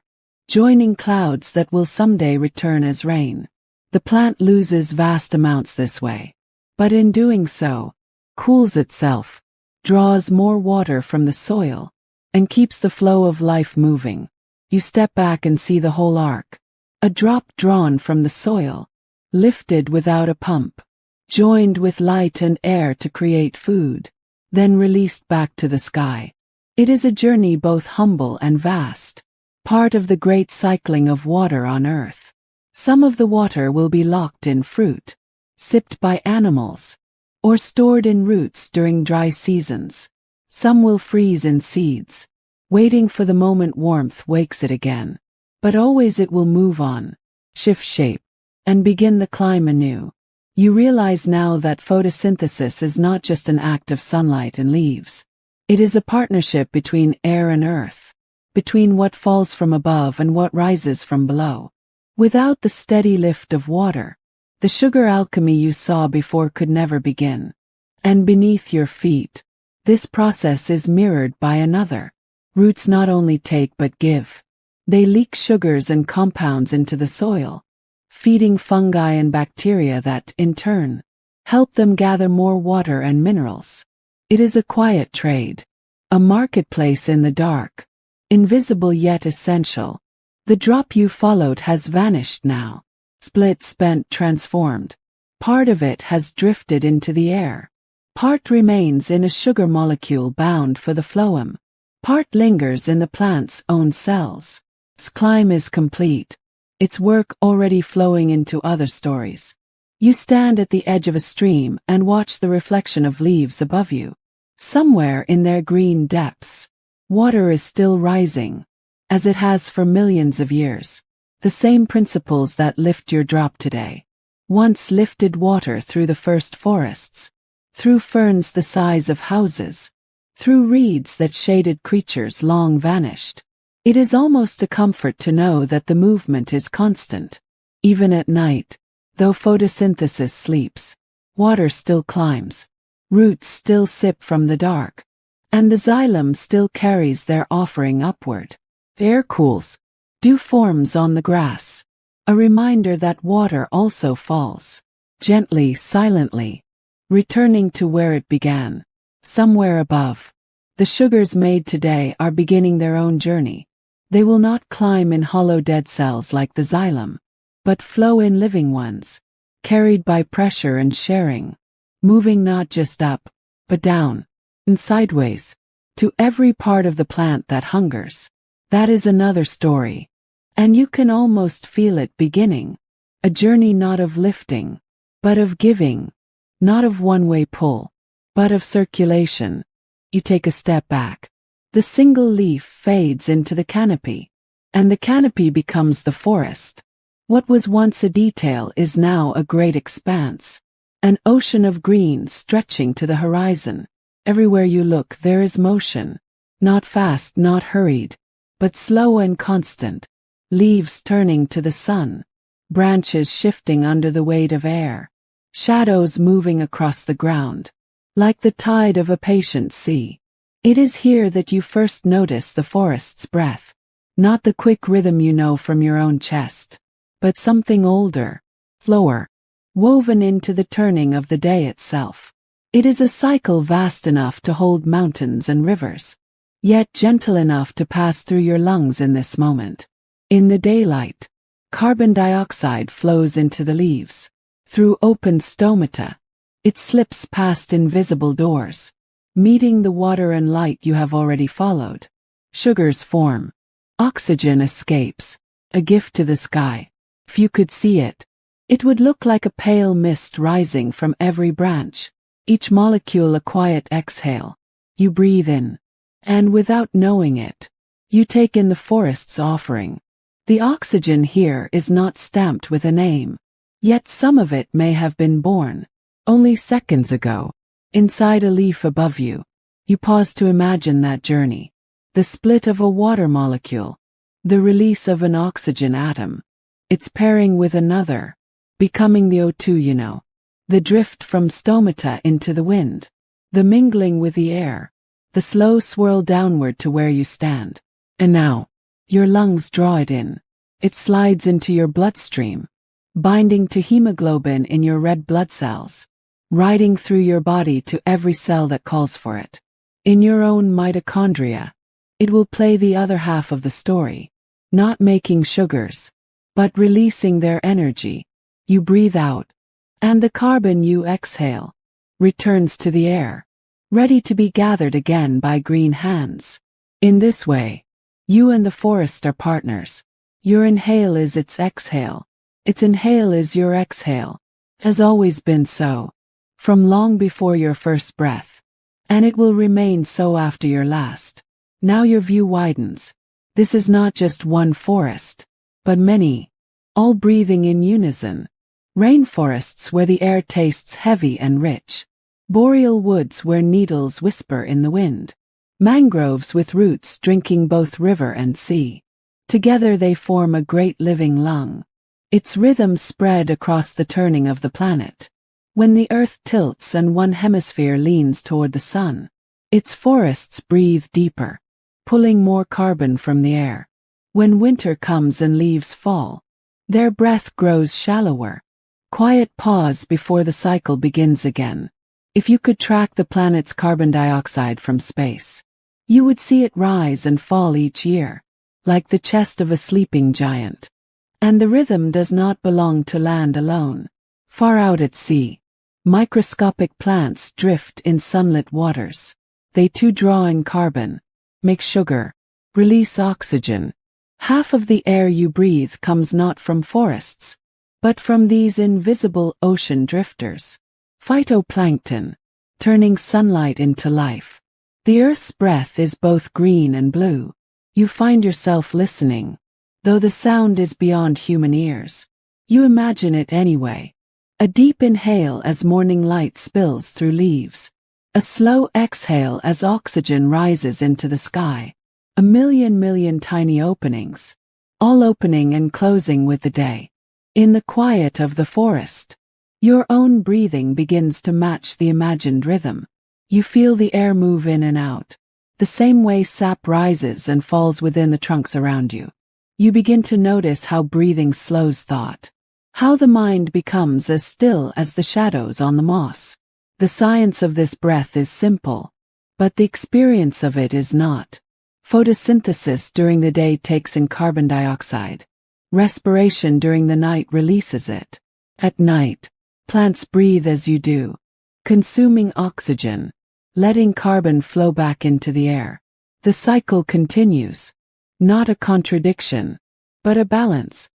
joining clouds that will someday return as rain. The plant loses vast amounts this way, but in doing so, cools itself, draws more water from the soil, and keeps the flow of life moving. You step back and see the whole arc. A drop drawn from the soil, lifted without a pump, joined with light and air to create food, then released back to the sky. It is a journey both humble and vast, part of the great cycling of water on Earth. Some of the water will be locked in fruit, sipped by animals, or stored in roots during dry seasons. Some will freeze in seeds, waiting for the moment warmth wakes it again. But always it will move on, shift shape, and begin the climb anew. You realize now that photosynthesis is not just an act of sunlight and leaves. It is a partnership between air and earth, between what falls from above and what rises from below. Without the steady lift of water, the sugar alchemy you saw before could never begin. And beneath your feet, this process is mirrored by another. Roots not only take but give. They leak sugars and compounds into the soil, feeding fungi and bacteria that, in turn, help them gather more water and minerals. It is a quiet trade, a marketplace in the dark, invisible yet essential. The drop you followed has vanished now, split, spent, transformed. Part of it has drifted into the air. Part remains in a sugar molecule bound for the phloem. Part lingers in the plant's own cells. Its climb is complete, its work already flowing into other stories. You stand at the edge of a stream and watch the reflection of leaves above you. Somewhere in their green depths, water is still rising, as it has for millions of years. The same principles that lift your drop today once lifted water through the first forests, through ferns the size of houses, through reeds that shaded creatures long vanished. It is almost a comfort to know that the movement is constant. Even at night, though photosynthesis sleeps, water still climbs, roots still sip from the dark, and the xylem still carries their offering upward. The air cools, dew forms on the grass, a reminder that water also falls, gently, silently, returning to where it began, somewhere above. The sugars made today are beginning their own journey. They will not climb in hollow dead cells like the xylem, but flow in living ones, carried by pressure and sharing, moving not just up, but down, and sideways, to every part of the plant that hungers. That is another story, and you can almost feel it beginning, a journey not of lifting, but of giving, not of one-way pull, but of circulation. You take a step back. The single leaf fades into the canopy, and the canopy becomes the forest. What was once a detail is now a great expanse, an ocean of green stretching to the horizon. Everywhere you look there is motion, not fast, not hurried, but slow and constant. Leaves turning to the sun, branches shifting under the weight of air, shadows moving across the ground, like the tide of a patient sea. It is here that you first notice the forest's breath, not the quick rhythm you know from your own chest, but something older, slower, woven into the turning of the day itself. It is a cycle vast enough to hold mountains and rivers, yet gentle enough to pass through your lungs in this moment. In the daylight, carbon dioxide flows into the leaves. Through open stomata, it slips past invisible doors, meeting the water and light you have already followed. Sugars form. Oxygen escapes, a gift to the sky. If you could see it, it would look like a pale mist rising from every branch, each molecule a quiet exhale. You breathe in, and without knowing it, you take in the forest's offering. The oxygen here is not stamped with a name, yet some of it may have been born only seconds ago. Inside a leaf above you, you pause to imagine that journey. The split of a water molecule, the release of an oxygen atom, its pairing with another, becoming the O2 you know, the drift from stomata into the wind, the mingling with the air, the slow swirl downward to where you stand. And now, your lungs draw it in. It slides into your bloodstream, binding to hemoglobin in your red blood cells, riding through your body to every cell that calls for it. In your own mitochondria, it will play the other half of the story, not making sugars, but releasing their energy. You breathe out, and the carbon you exhale returns to the air, ready to be gathered again by green hands. In this way, you and the forest are partners. Your inhale is its exhale. Its inhale is your exhale. Has always been so, from long before your first breath. And it will remain so after your last. Now your view widens. This is not just one forest, but many, all breathing in unison. Rainforests where the air tastes heavy and rich. Boreal woods where needles whisper in the wind. Mangroves with roots drinking both river and sea. Together they form a great living lung. Its rhythm spread across the turning of the planet. When the earth tilts and one hemisphere leans toward the sun, its forests breathe deeper, pulling more carbon from the air. When winter comes and leaves fall, their breath grows shallower. Quiet pause before the cycle begins again. If you could track the planet's carbon dioxide from space, you would see it rise and fall each year, like the chest of a sleeping giant. And the rhythm does not belong to land alone. Far out at sea, microscopic plants drift in sunlit waters. They too draw in carbon, make sugar, release oxygen. Half of the air you breathe comes not from forests, but from these invisible ocean drifters. Phytoplankton, turning sunlight into life. The Earth's breath is both green and blue. You find yourself listening, though the sound is beyond human ears. You imagine it anyway. A deep inhale as morning light spills through leaves. A slow exhale as oxygen rises into the sky. A million tiny openings, all opening and closing with the day. In the quiet of the forest, your own breathing begins to match the imagined rhythm. You feel the air move in and out, the same way sap rises and falls within the trunks around you. You begin to notice how breathing slows thought, how the mind becomes as still as the shadows on the moss. The science of this breath is simple, but the experience of it is not. Photosynthesis during the day takes in carbon dioxide. Respiration during the night releases it. At night, plants breathe as you do, consuming oxygen, letting carbon flow back into the air. The cycle continues, not a contradiction, but a balance,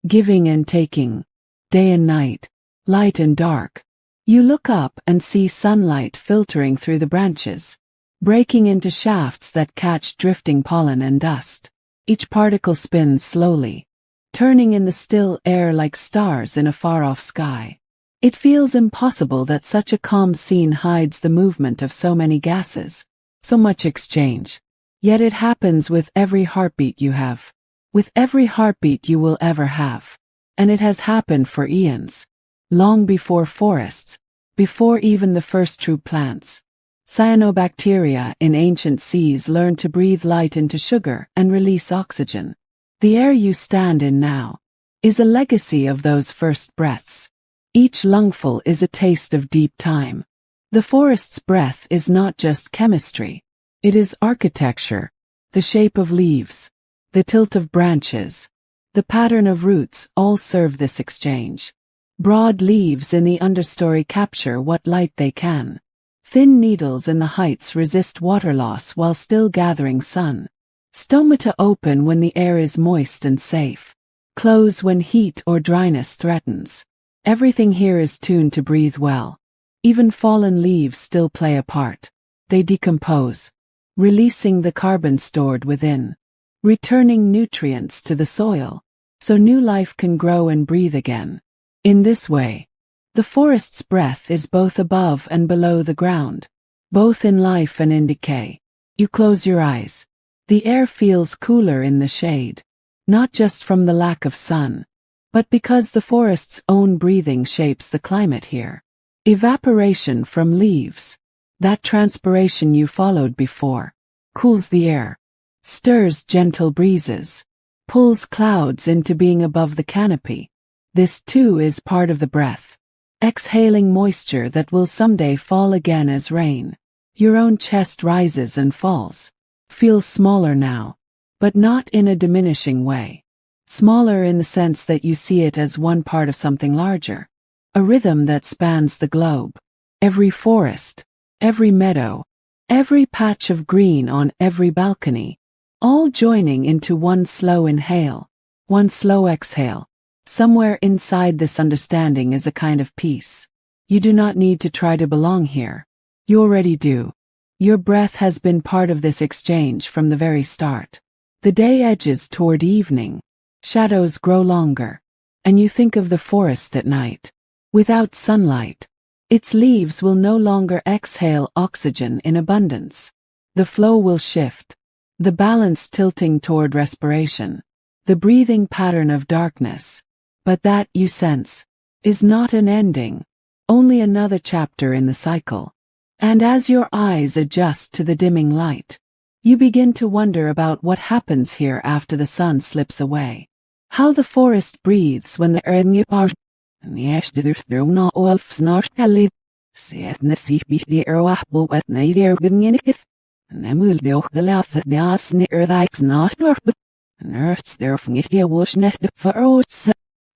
giving and taking, day and night, light and dark. You look up and see sunlight filtering through the branches, breaking into shafts that catch drifting pollen and dust. Each particle spins slowly, turning in the still air like stars in a far-off sky. It feels impossible that such a calm scene hides the movement of so many gases, so much exchange. Yet it happens with every heartbeat you have, with every heartbeat you will ever have. And it has happened for eons, long before forests, before even the first true plants. Cyanobacteria in ancient seas learned to breathe light into sugar and release oxygen. The air you stand in now is a legacy of those first breaths. Each lungful is a taste of deep time. The forest's breath is not just chemistry. It is architecture, the shape of leaves, the tilt of branches, the pattern of roots all serve this exchange. Broad leaves in the understory capture what light they can. Thin needles in the heights resist water loss while still gathering sun. Stomata open when the air is moist and safe. Close when heat or dryness threatens. Everything here is tuned to breathe well. Even fallen leaves still play a part. They decompose, releasing the carbon stored within, returning nutrients to the soil, so new life can grow and breathe again. In this way, the forest's breath is both above and below the ground, both in life and in decay. You close your eyes. The air feels cooler in the shade, not just from the lack of sun, but because the forest's own breathing shapes the climate here. Evaporation from leaves, that transpiration you followed before, cools the air, stirs gentle breezes, pulls clouds into being above the canopy. This too is part of the breath, exhaling moisture that will someday fall again as rain. Your own chest rises and falls. Feels smaller now, but not in a diminishing way. Smaller in the sense that you see it as one part of something larger. A rhythm that spans the globe. Every forest, every meadow, every patch of green on every balcony, all joining into one slow inhale, one slow exhale. Somewhere inside this understanding is a kind of peace. You do not need to try to belong here. You already do. Your breath has been part of this exchange from the very start. The day edges toward evening. Shadows grow longer. And you think of the forest at night. Without sunlight, its leaves will no longer exhale oxygen in abundance. The flow will shift. The balance tilting toward respiration. The breathing pattern of darkness. But that, you sense, is not an ending, only another chapter in the cycle. And as your eyes adjust to the dimming light, you begin to wonder about what happens here after the sun slips away. How the forest breathes when the earth gipars.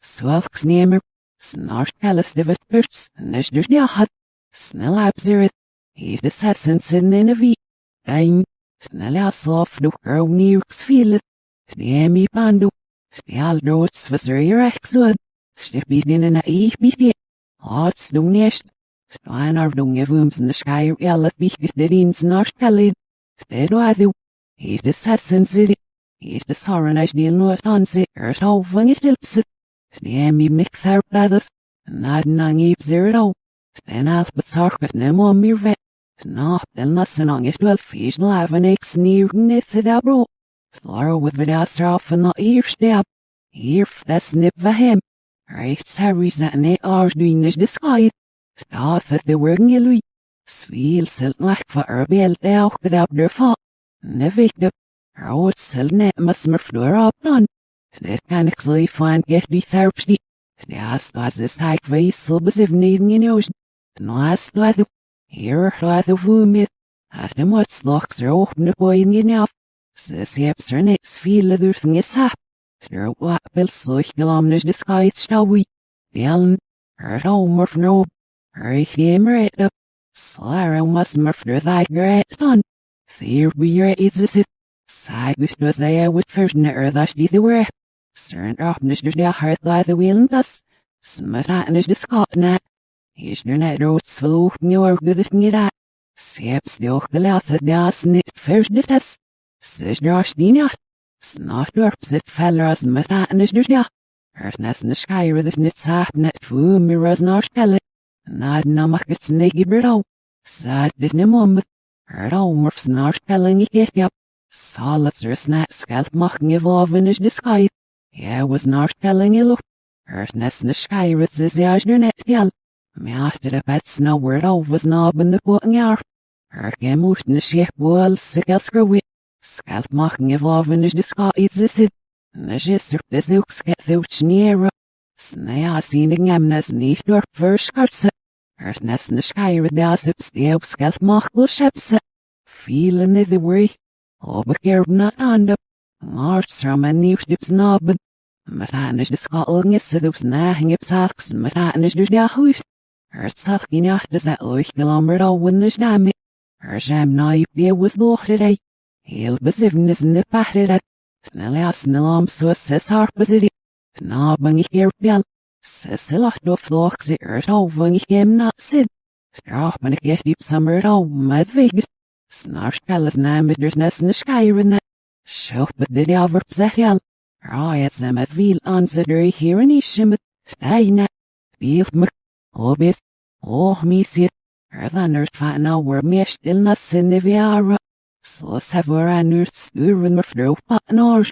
Zwalksnemer, snarkallesdivet burts, nesdurjahat, snellabzirit, hides hessensen in a vi, ein, snellasafduk nirksfilet, stemi pandu, stialdrots vasurireksud, stipidin in a eipidi, hatsdunest, stweinardungevums in the sky yellet bikisdin snarkallid, stedoadu, hides hessensid, hides haranasdil not ansi, ertovangitipsit. Stemi miktharblathus, nadnangib zero, stenal betzarket nemo mirve, snapel nassenangit wel fish lavenex nirgnithidabro, slaro with vidastraf and the earstab, earflesnip vahem, rechts harisane arsduinish disguise, stathet the werngelui, svil siltnach for erbel deauch without their fa, nevikdip, root silnet musmerflur upnon. Dit kan ik sleep van get die therapy. Naast was this high vessel besiv needing in ocean. Naast was the here was the vomit. As the mud slocks are open up boy in enough. Sis hips are next feel the thing is hap. There what bill sluch gelomnish the sky shall we. Bellen, her home or no. Her hammer it up. Slara must murder thy great son. Fear we is it. Sagus was I with first near that the way. Cern opnish de hart by the wheel thus. Smut atnish de scotnet. He's der net rots verloch nieuwer good niet at. Seeps de och gelaat das niet first de test. Sis drash die nacht. Snart dorp zit feller as smut atnish de ja. Hert nes ne schijre dat niet saap net voe miras naar kelle. Nad namak het snegi berdau. Saad dit ne moment. Hert omorfs naar kelling ik echt jap. Salats er snat scalp machen evolven is de sky. Ja was naar telling you look. Hert nes ne schijrits is jasner net jal. Me after the pets no word of was knob in the putting jaar. Her moest ne schip wall sick screwy. Scalp machen evolven is de sky is it. Ne jisser bezoeks get thuch neer. Snea siening amnes niet door verschartse. Hert nes ne schijrit dasips die op scalp machel schepse. Feeling the worry. Obekerb not under. March from a new ship's knob. Matanish the scotling is those nahing up sacks, matanish the yahoos. Her sulky nacht is that loich gelombered all windish damn it. Her sham naip beer was loch today. He'll be sivin is in the patted at. Snelly as snellam so says harpazity. Knobbing ich here bell. Says a lot of flocks the earth over ich came not sid. Strapping a get deep summer at all, mad Vegas. Snarsh callas named there's nest in the sky in that. Shop but the over psachel. Riots am at veal answer here in ishim. Steina. Veal mc. Obis. Oh, me sit. Her thunders fat now were meshed illness in the viara. So sever an earth spur in the throat pot and ours.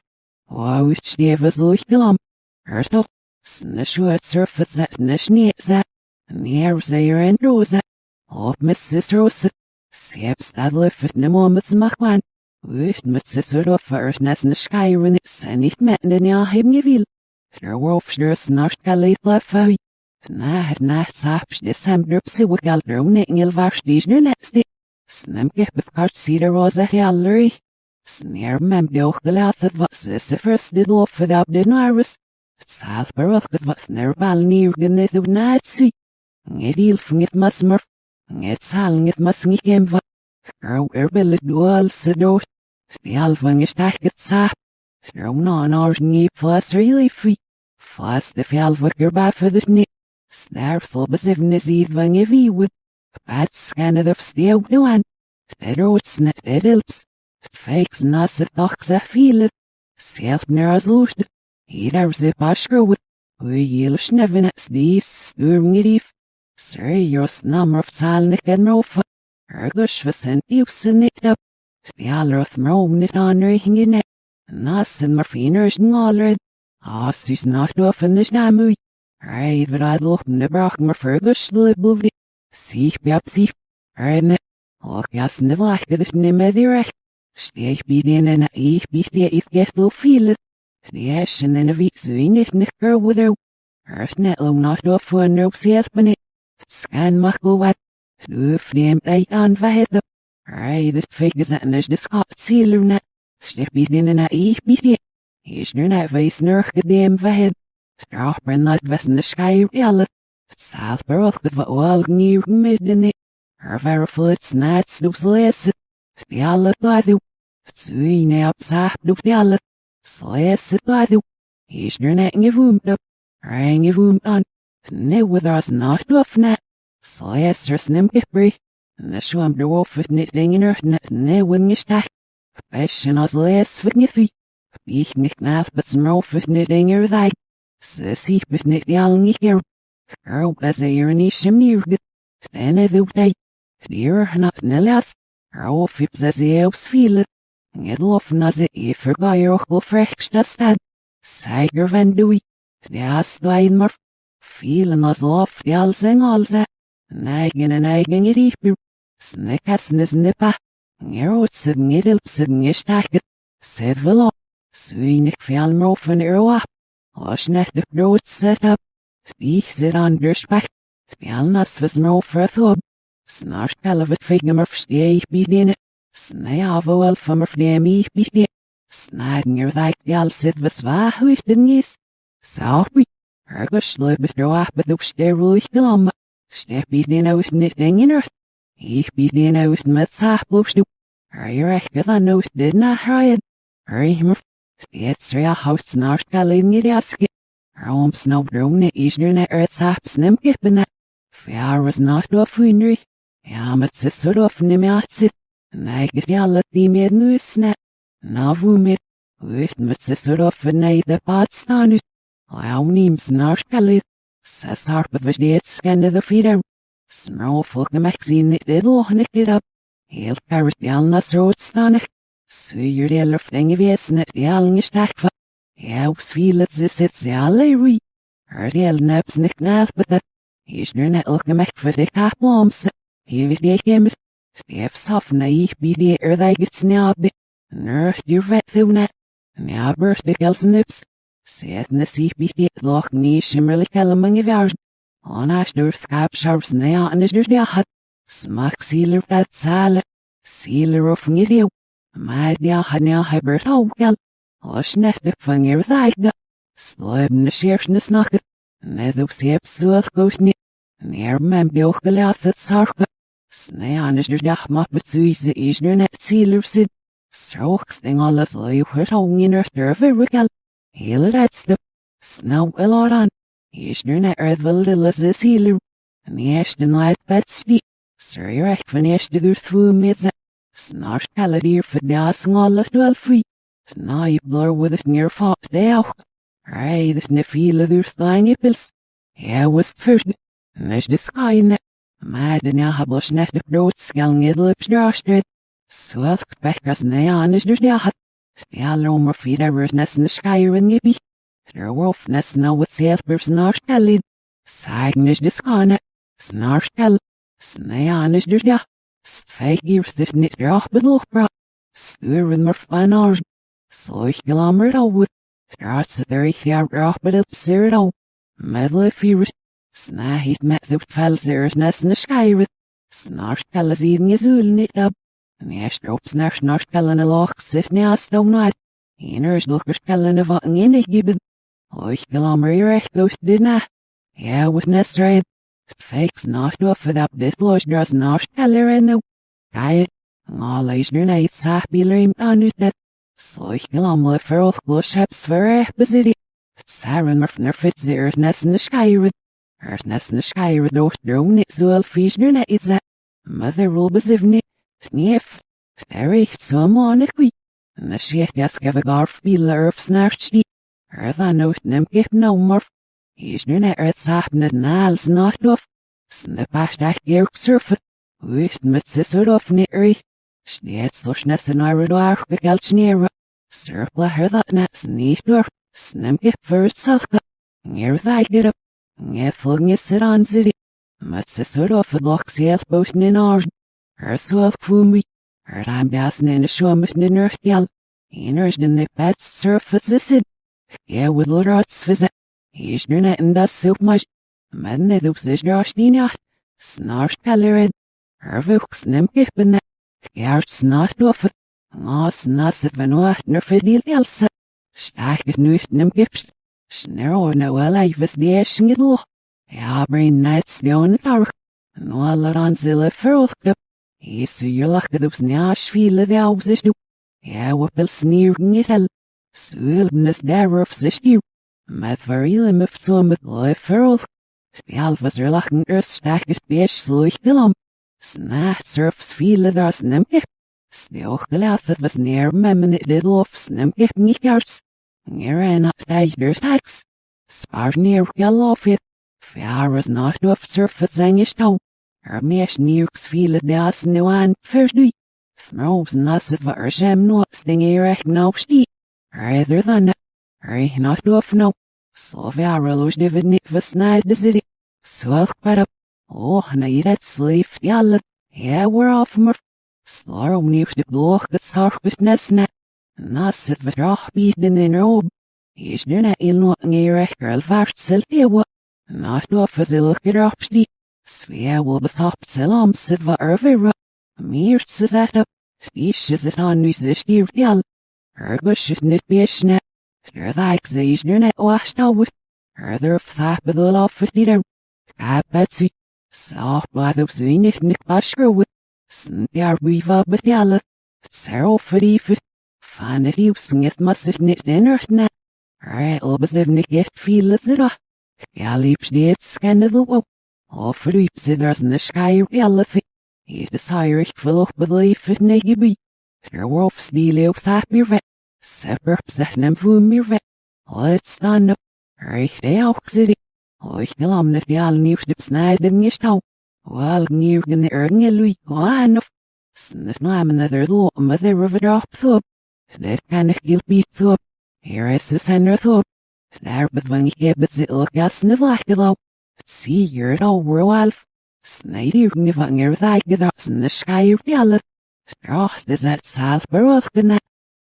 Oh, which nevers loich glum. Her top. Snishwat surface at nishnets at. Near Zaire and Rosa. Oh, Mrs. Rosa. Seeps that lifet ne moments makwan. Wist met sisser of first nes ne schijren is en niet met de ja hem gewiel. Der wolfster snart galit lefui. Na het nacht saps december psi wikal droningel vars die nu netste. Snimke befkart cedar was a gallery. Snare mem doch the lath of what the first did off without the iris. Sal barok of what near bal near the Nazi. Nedil fungit musmer. Net saling it musngi gemva. Girl erbillig dual sedot. The alvang is tacket sap. Non ours knee plus really free. Fast the fjallvicker by for the snip. Snarful besivnis even if he would. Bad scan of steel one. The roads net edilps. Fakes nas het toch ze feel. Self ners lust. Hier ze paschroet. We heel sneven het dies sturmgerief. Sir jos nummer of zalnik en rofa. Ergus versent usen it up. The alroth mroom it on ring it. Nas en marfiners ngolred. As is not often is namu. Right, but I'd look in the brock more fergus libbled. See, bap, see. Right, och jas nevlak this nimmedirek. Steek bieden en ik bied if get lo feel it. The ashen en a week swing it nicker with her. Earth net lo not off for no selfen it. Scan muckle wat. Loof name right on vahed up. Right, this fake is an is the scot sealer net. Steek bieden en ik bied it. He's nu net wees nurke dem vahed. Strafbren not wessen de sky realit. Salberog of what all near midden it. Her very foot's not snoops less. The alle badu. Zwine op zaap doep de alle. Slees het badu. Is nu net gevoemd op. Rang gevoemd aan. Ne with us not of net. Slees er snim gepri. Ne schwam de wolf het niet dingen er net ne wing is tak. Passion als lees wat niet vie. Ich nicht nach but some rof het niet dingen er Sissy bet niet de al niet hier. Girl as a year niet shim neerget. Stenne doep day. Dier not nelas. Rauw fips as je op svielen. Het loffen als je vergaar ook wel vrechtste stad. Zeiger van doei. De astwein maar. Vielen als lof die al zing al ze. Neigen en eigen je dieper. Snikas nis nippa. Geroot zitten je dilp zitten je staket. Zet wel op. Zweinig veel meer van op. Als net de brood zet op. Stieg zit aan de spek. Veel nas was meer over Snart kallen we het vingen maar versteeg bieden. Snij af wel van maar vreemd bieden. Snijden er dat je al zit was waar hoe het ding is. Zou je. Ergens sluit bedroog bedoel je ruhig gelammen. Step bieden uit niet dingen er. Ik bieden uit met zaakbloosdoe. Je recht dan uit dit nachrijden. Maar. Steeds er houdt snart kallen in je jaske. Waarom snel dronen is er net uit zaapsnem kippen. Ver was not of winry. Ja, met ze soort of niet zit. Nee, ik die alle die meer nu snap. Nou, hoe met. Wist met ze soort of nee de pad staan uit. Al niems naar kalit. Ze sarp was dit scande de feeder. Smrouw volk magazine niet dit oog niet dit op. Heel kaart die al nas rood staan. Zuur die elf dingen wees net die al niet stak van. Ja, op zwielen ze zit ze alle rie. Die al naps niet knalpen dat. Is nu net elke mek voor de kaaplamse. Hier weet ik hem. Steef saf naïef bij de eerdijgers snabbe. Nurse die vet doen. Ja, burst de kelsnips. Zet nasief bij de lach niet schimmerlijk helemaal gewaard. Anaas durft kaapscharps na en is dus de had. Smak zieler dat zalen. Zieler of niet heel. Maar die had na hebert ook al. Als net de van je eerdijger. Sluipen de scheersnes nacht. Net op zeep zoek goos niet. Neer mijn beeld gelaat het zargen. Snij aan is dus dag maar bezuizen is nu net zieler zit. Strooks ding alles leeuw het hongen er sterven wikkel. Heel laatste. Snauw wel aan. Is nu net er wel de lisse zieler. En eerste night bed stiep. Sir je recht van eerste durfvoer met ze. Snart kallen hier verdaasing alles wel free. Snij blur with het neervat de ook. Hij dus ne viele durfdaan pils. Hij was het first. Nes de sky net. Maar de nahabos net de broodskang in de lipsdraastred. Zwelkt bekkers nean is dus de had. Stelrom of fieders nes in de schijren gebied. Der wolf nes nou wat zelfbers naarskellid. Sagen is de skane. Snaarskell. Snean is dus ja. Stfeigir dus niet draag bedoelbra. Sturen maar van oors. Zoich gelammerd al Straatse der ik jaar draag bedoelbseerd al. Medle virus. Snahit met de velzers nes in de schijren. Snarskella zien je zullen niet op. Neerst op snarskella een loch zit naast om nooit. Eners doorskella van een enig gibbet. Oich gelammer je recht goest dit na. Ja, wat nesrijd. Fakes naast of dat dit los dras snarskella in de. Kijk, alles er niet zag bielerim aan u dat. Zoich gelammer verhoog los hebt verrecht bezit. Saren maar van fit zeer nessen schijren. Nessen schijren door droom niet zo vies er niet is. Mother rule bezivni. Snief. Sterricht zo monniqui. Na shit jaskeve garf biler of snarchti. Dan nooit nem kip no morf. Is nu net het zacht naals nacht of. Snipast echt geerk surfen. Wist met sisser of niet ri. Sneet zo snessen naar de arge geld sneren. Surpla her dat net sneet door. Snem kip first salka. Neer that get up. Ngefel is sit on city. Met sisser of het loks heel posten in ours. Her swelk fumi. Her time dassen in de schoemis in earth gal. Eners in de pets surfet zissid. Ja, with rots visit. Is nu net in dat soep much. Men net op zich draast die nacht. Snarst kalered. Her vuks nem kippen net. Geert snart of het. Nasset van wacht naar verdeel else. Staak is nu nem kipst. Snero nou wel even die eschen gedloog. Ja, brain nights die on het arg. No aller aan zille verhoogde. Is zo je lachen op snaas vielen die op zich doe. Ja, wappel sneeuwen niet hel. Zulbnis daarop zich duw. Met verrielen met zo met lief verhoog. Stel was er lachen staak is beest sloeg gelam. Snacht surfs vielen daar snemke. Stil gelaat het was neer met me dit lof snemke niet jaars. Neer en afstijg der stijks. Spaar neer geloof het. Ver is nacht of surf het zijn je stouw. Meest nieuws vielen daas nu aan versdoei. Fnoos nasset waar jem nooit sting recht nou stie. Rather than nacht of no. So ver loos divid niet versnijd de city. Zwelk pad op. Oh, na je dat sleeft jalle. Ja, we're off maar. Slor om nieuws de bloog het zorg besnesne. Nasset verdrag bieden in rob. Is nu net in wat recht girl vast zelfeeuwen. Nacht of zilk erop stie. Sfeer wil besapt selam sit wat vera. Meerst ze zet op. Stiesje zit aan nu ze stiert jal. Ergus is niet beschne. Sterdaik ze is nu net wachtouwt. Erder vaak bedoel af het niet er. Kapetsie. Saap wat op z'n niet nik baschgerwit. Snjaar wieva betjalen. Zero verdiefet. Van het nieuws niet mas is niet in ne. Rijl besef niet echt veel het zera. Ja liefst niet scannen de wop. Of verdiep ze daar zijn schijr jelle. Is de sairig verloop belief het negebi. Er wolfs die leeuw taak meer vet. Sepper zegt nem voem meer vet. Het staan op. Richt ook zit. Oich gelam net die al nieuws de snijden je stouw. Wel nieuwen de ergen lui. Of. Snet namen dat er loop met de river op thop. Dit kan ik gil biet thop. Hier is de center thop. Daar bedwang ik heb het zit gas ne vlakgelau. Zie je het al wolf. Snijd hier niet van er dat in de schijf jelle. Straks is het zelf berogen.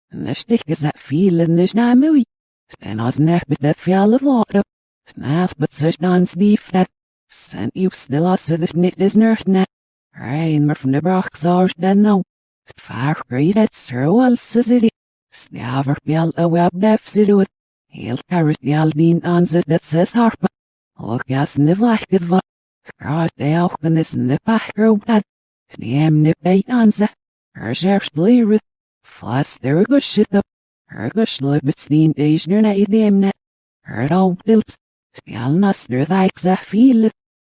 En stik is het vielen is na moei. En als nek met dat fjelle water. Snel met zich dan stief dat. Zijn uw stillasse dus niet is nerd net. Rein maar van de brach zorg dan nou. Het vaak kreeg het zo als ze zit. Snaver bel a web def zit. Heel karret jel dien aan zit dat ze sarpen. Ook jas ne vlakket wat. Graad de augen is in de pachgroep dat. Neem ne bij aan ze. Zerst leren. Vast er gushit op. Guslubits dien is nu na ideem net. Oud bilps. Stel nas der dijk zeg viel.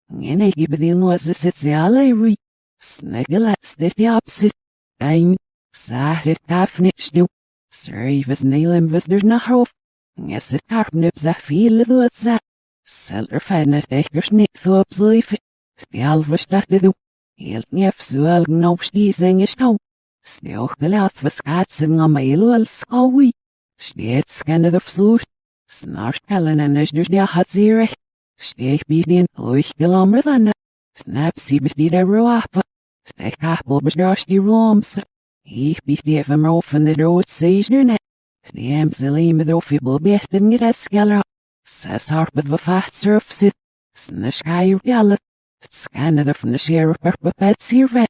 En ik heb die noos zit ze alle Sneggelets dit japsit. Ein. Zeg het kaf niet stoep. Service neelem was er naar hoofd. Is het karpnip zeg veel doet ze. Seller fennet echt niet zo op zlief. Stel verstaat de doe. Heel nef zuelgen op die zingen stouw. Stel gelaat verskaatsen aan mij loels kauwie. Steeds scannen de verzoekt. Snart kellen en is dus die had ze recht. Steeg bieden oich gelammer dan. Snap sie bis die der roapen. Steeg kapel besdaas die roomse. Ik bis die even maar van de rood zees nu net. Neem ze leem of je bel besten niet eskeller. Zes harpet we vacht surf zit. Sne schijf jelle. Scanne the from the share of bed sirve.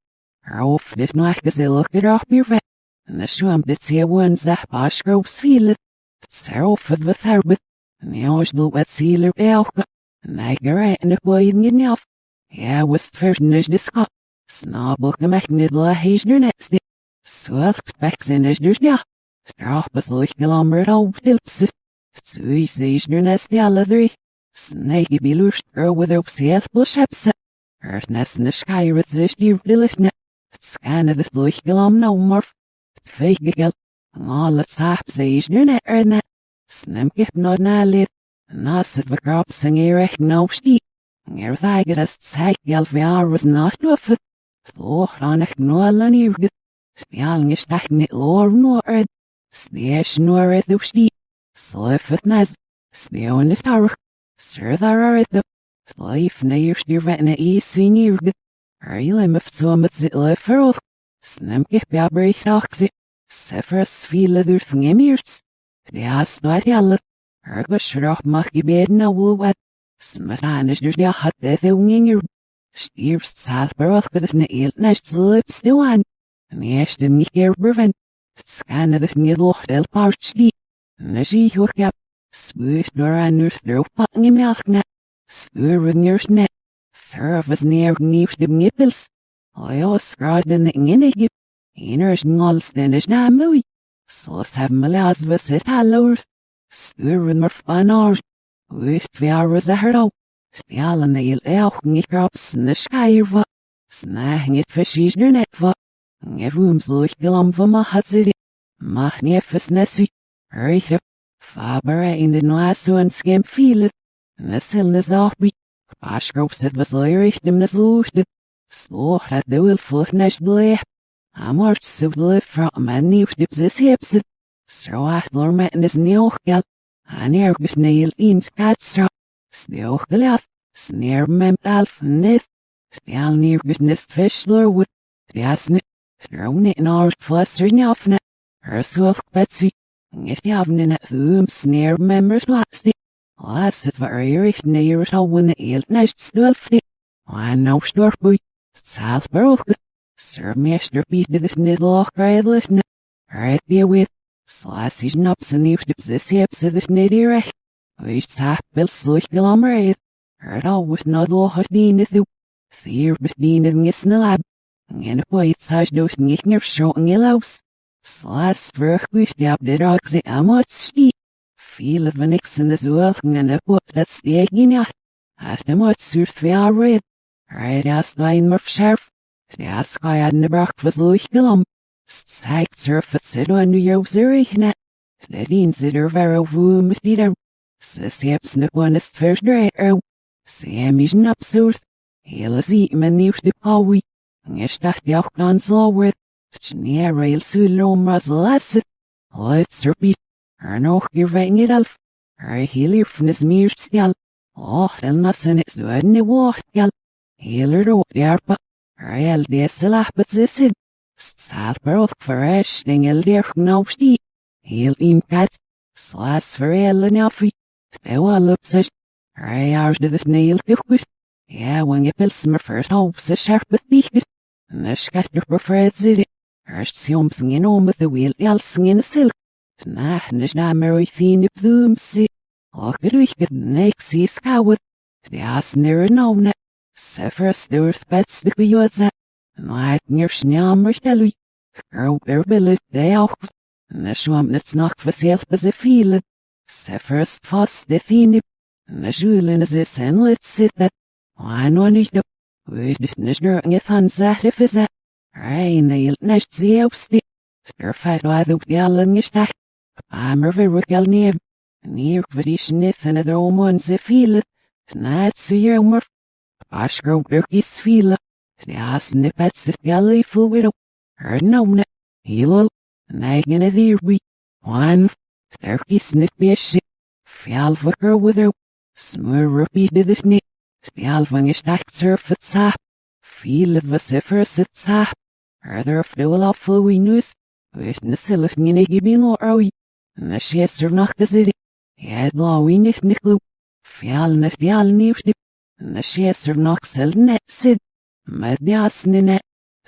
Off this night as they look it up your vet. And the swamp that see one zap ash grows feel it. So off with the tharbit. And the osh blue wet sealer belka. And I go right in the boy in your off. Yeah, was first nish discot. Snobble the magnet la hazer next day. Swelkt backs in his ja. Strap us like the lumber old tips it. So he sees your nest the other three. Snaky be loosed girl with up seal bush upset. Earth nest in the sky with this dear village. Scanne the sluichgelam no morf. Feigel. All het sap sees nu net er net. Snimkip not na lid. Nas het we krop sing erech no stiep. Thaiget as zeigel VR was not luffet. Sloch on echt no lan irget. Spialing is echt niet loor no erd. Sneesh no erd up stiep. Sluffet nas. Sneeuwen is targ. Sir there erd up. Slief neer stier vetne easy nirget. Rilem of so met zit leferog. Snimkip ja breechachse. Sefers viele durch Ngemirts. Die hast nooit alle. Ergeschrach mag je beden na woelwet. Smetanisch dus ja had de veel Stierst zaalberog dat ne eelt nest slips de wan. En eerst niet keer prevent. Het scanne dat niet loch del paust stie. Ne zie hoog heb. Spuust door aan nurs droogpakken in melkne. Spuur nurs net. Verves neer nieuws de nippels. Ojo skraden de ingene. Einers ngolsten is na mooi. Sos hebben me laas we zit halloers. Sturen maar van oors. Wist waar we zeggen al. Spelen de heel elk niet kraps in de schijven. Snagen het visjes er net van. Gevoem zo'n gelam van me had zitten. Mag niet even nessie. Richten. Faber in de noas zo'n schim vielen. Nessel is afbie. Paschroep zit was leerig dem nesloosde. Sloog het de wil vlug nest bleef. Amort so live from a new dips hips. Sroachtlor met is neochgel. An ergus nail in skatsra. Sneochgelaf. Sneer mem alf nith. Stial neergus nest fishler with. Jasne. Thrown it in our flusser njafne. Her swelk betsy. Get javne net thum sneer members waxty. Las it var erich neerish al when the eilt nest stulfty. I know storboy. Salberolke. Sir meester biedt dit niet loch grijdelijk ne. Right there with. Slas is naps en nieuws dips is hips dit niet direct. Wees sap bil sluch gelammered. Het always not loch as dien het doe. Vier bedienen is in de lab. En op het saus doos niet meer schoen geloos. Slas vergwist ja dit ook ze amot stie. Veel het van niks in de zoeken en de pot dat steeg in jacht. Als de mot surf weer red. Right as wijn maar scherp. Ja, sky had de brak verzoek gelam. Zeigt surfet zit aan de jouw zurignet. De dienst zit er ver over met die daar. Ze schept snip aan het versdraaien. Ze is een absurd. Hele zie men nieuws de pauwie. Je dacht je ook kan zo wordt. Sneer rail zullen maar lassen. Het serpiet. Nog keer wijn het alf. Heel van is meer stel. Dan nassen het zo in de wacht gel. Heel rood jarpa. Real deselach bezissen. Salberog fresh dingel der knopstie. Heel in kat. Slas verellen afie. Stewa lupses. Rears de sneel gekust. Ja, when je pils me first hoop ze scherp biegt. Neskat de preferred zit. Erst sioms in om met de wiel als in silk. Nach nes na meroy thin op zoom si. Och geduich get next si skawet. De as neer no. Sefers de earthbeds de kujotza. Night neer snjammer stelui. Girl billet de auch. Neswam net snak verselp as vielen. Sefers fast de thinip. Nesjulen is es en let sit dat. I know nicht op. Wees dus nesder en van zachte visa. Rein de nest zeopsti. Sterfeit uit op de allen gestach. Amer verwikkel neef. Neer verdisnith en de romon ze vielen. Snaat ze jammer. Paschro is viele. De asnippets is galley full widow. Her nomne. Hilol. Neigen het hierby. One. Sterkis nit beesje. Fjaalvakker wither. Smur repeated this nit. Spjaalvang is tacht surf het sap. Viel het was effers het sap. Herder fluwel af fluwie neus. Wees nesillig nine gibino ooi. Nesjes er nog gezit. Het lauwie nicht niklu. Fjal nes fjal nieuws dip. na siesr noxel net sid, meddiasnine,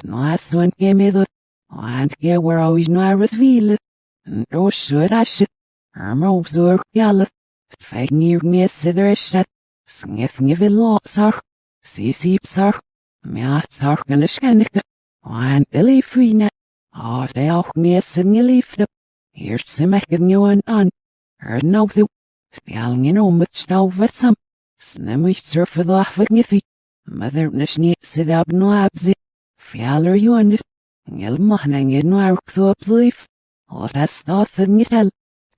noasuan gemidut, and gewer ois noirus vilet, and osur ashit, mobsur gallet, feg near me sidrishat, snifngivi lotsark, sisipsark, meatsark en skenike, and illy frine, they auch me signalifte, here's simekin yuan an, no the, spelling met stauwetsam, snemmich surfer the afwignithi, mother nishni sidab no abzi, fjaller yuanis, ngilmahning in no arkthopsleif, or that's nothing it hell,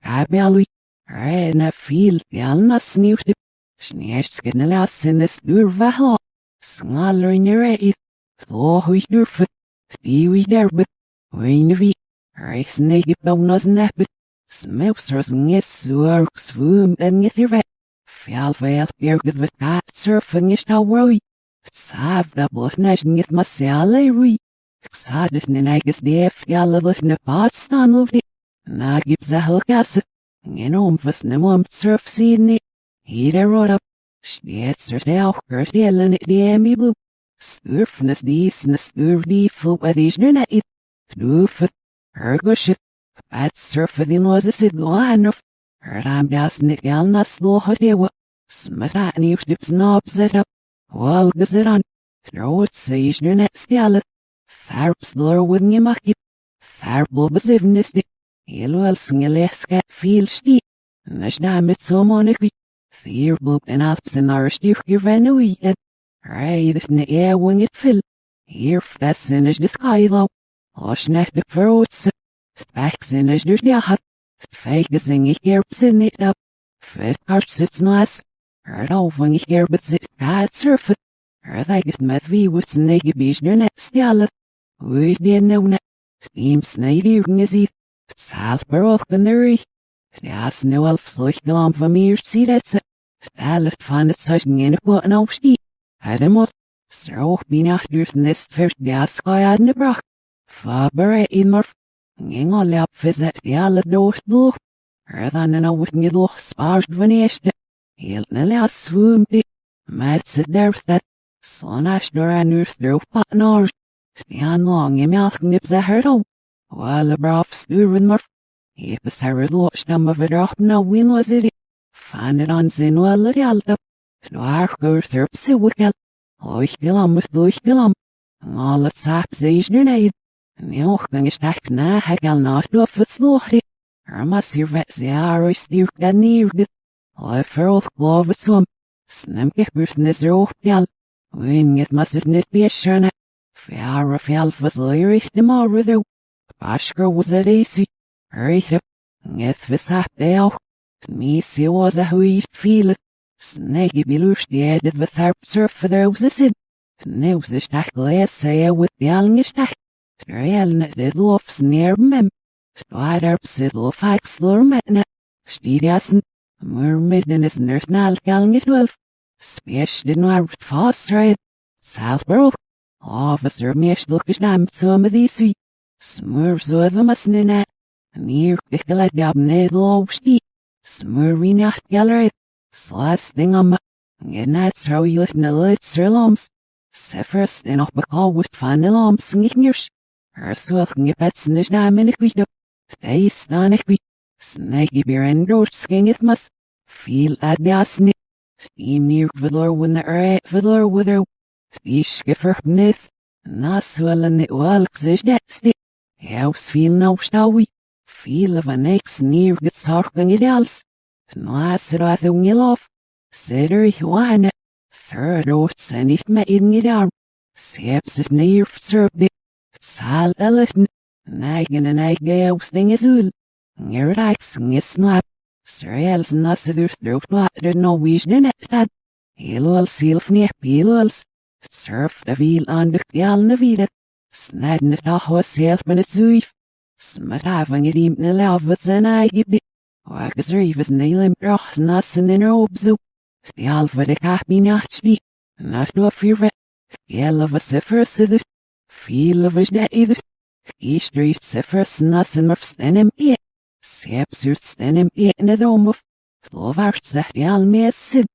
Gabialui, rena field, yalna sniftip, schneerskinnelas in this urvaha, smaller in your eight, though durfit, spiwi derbit, winvi, reichsnegi bonus nepit, smilsers nges surk swoom and githire, fjallvel birgit with cat surfing is now worry, sav double nashing it masale rui, excited in eggs the fjallus ne parts stand of it. Na gips a helgasset, was nemom surf sidney, hier rot up, stietser de auch gertelen it de emi blue, sturfnes dies ne stur die full by these nuna it, doofet, ergoshit, bad surfing was a sid line of, am das nit galna slow hotewa, smata and you dips knobs it up, wall gazet on, throw it sage nuna stallet, farps lure with nimaki, farble besivnistic. Yellow singeleska fielsti, Nashdamit so moniki, Thierbub and Alps and Arstich Venui, Raid ne air wing it fill, here fessinish the sky low, Oshnet the fruits, Spaxinish the yahat, Fagasing ich gerbs in it up, Fit arch sits nice, Erdoving ich gerbs it cat surfeit, Erdagist met wie with snake beach net stallet, Uis de no Steam snake is it. Salperolk in the reich. As no elf sluch glam van mir see that's it. Stallet van het such in a put an opstie. Hademot. Sroch be nach durf nest first gas sky ad ne brach. Faber in morf. Ging all up visit the alle doos loch. Than an with me loch sparged van eerste. Hield ne las swoom di. Mad sit there that. Son ash door an earth drop pat nors. Stian long in melk nips a hurdle. While a brav sturen morf, if a sarad loch numb of a drop no win was it. Fan it on sin well at yalda. Dwarf girth si wickel. Oich gilam with durch gilam. All at sap sage nerd. Nioch gang stack na hegal not do of its lochri. Mas your vet the arrow stirk and neargit. I furl glove at swam. Snimke birthnes roch yal. Wing it must it be a shana. Fiara fjal was lyric the more with you. Bashker was a lazy, hip, get this up there. Me see was a huist feel it. Snaggy belush the edit with her surf for there was a sid. News the stack lay say with the alngish stack. Real net the lofts near mem. Stwad up siddle fax lor metna. Stidiasen, mermaid in his nurse nal galngit wolf. Spesh didn't have fast right. Saltburl. Officer mesh lookish nam some of these. Smurfs over masnina, near pickle dab nedel obsti, smurry nacht gallery, slas thing on Gednats how you listen to light sirloms, Sephras and op call with fanilom snickers, Urswelking a pets nish na miniquid, stay staniqui, snaggy beer and door skingeth mus, feel at the asni, steam near fiddler when the fiddler with her, speech giffer nith, naswell and the walks is that stick. House feel no stawi, feel of an ex near get sarking it else. Nice rather off. Sitter wine, third oats and it made it arm. Seps it near serpent. Sal ellison, nagging and egg gales thing is ul. Near axing is snap. Sir Els nasser throat water no vision at that. Hilol self near pilos. Surf the wheel on the galnavidet. Snadden it off was self when it's zuif. Smut having it even a love with an eye give it. Wagas reeves nailing brochs nassen in robes. The alpha de cappy nachty. Not no fear. Yell of a cipher sidit. Feel of a day either. Each street cipher nassen of stenim eat. Seps your stenim eat in the dome of. Love our set the almes sid.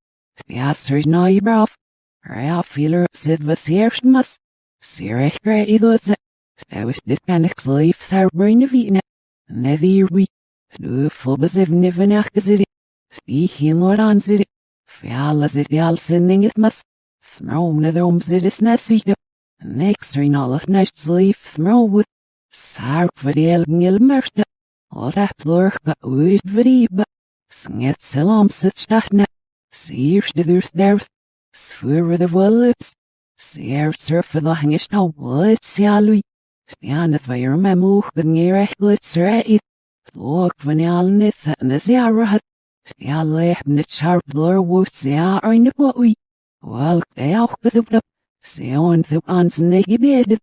The answer is no brav. Rea feeler sid was eerstmas. Sirech gra idotze. Stawis dit kan ik sleef thar brain vine. Nevier we. Nu fulbes if nivenach gezid. Stie heel wat aan zid. Fiala zit al sending it mas. Throw nether zid is nesite. Next rin all of next sleef throw with. Sark for the elgil merste. All that plurk got uit vriba. Snet selam sit statne. Seers de durth derth. Sfur the lips. Seer surf the hangish now what sialui. Stianet vire memoch the near glitzer it. Look van al nith and the ziarahat. Stialech nit sharp blur woot zia or in the boy. Well, they auch get up. Seon the ans negi bed.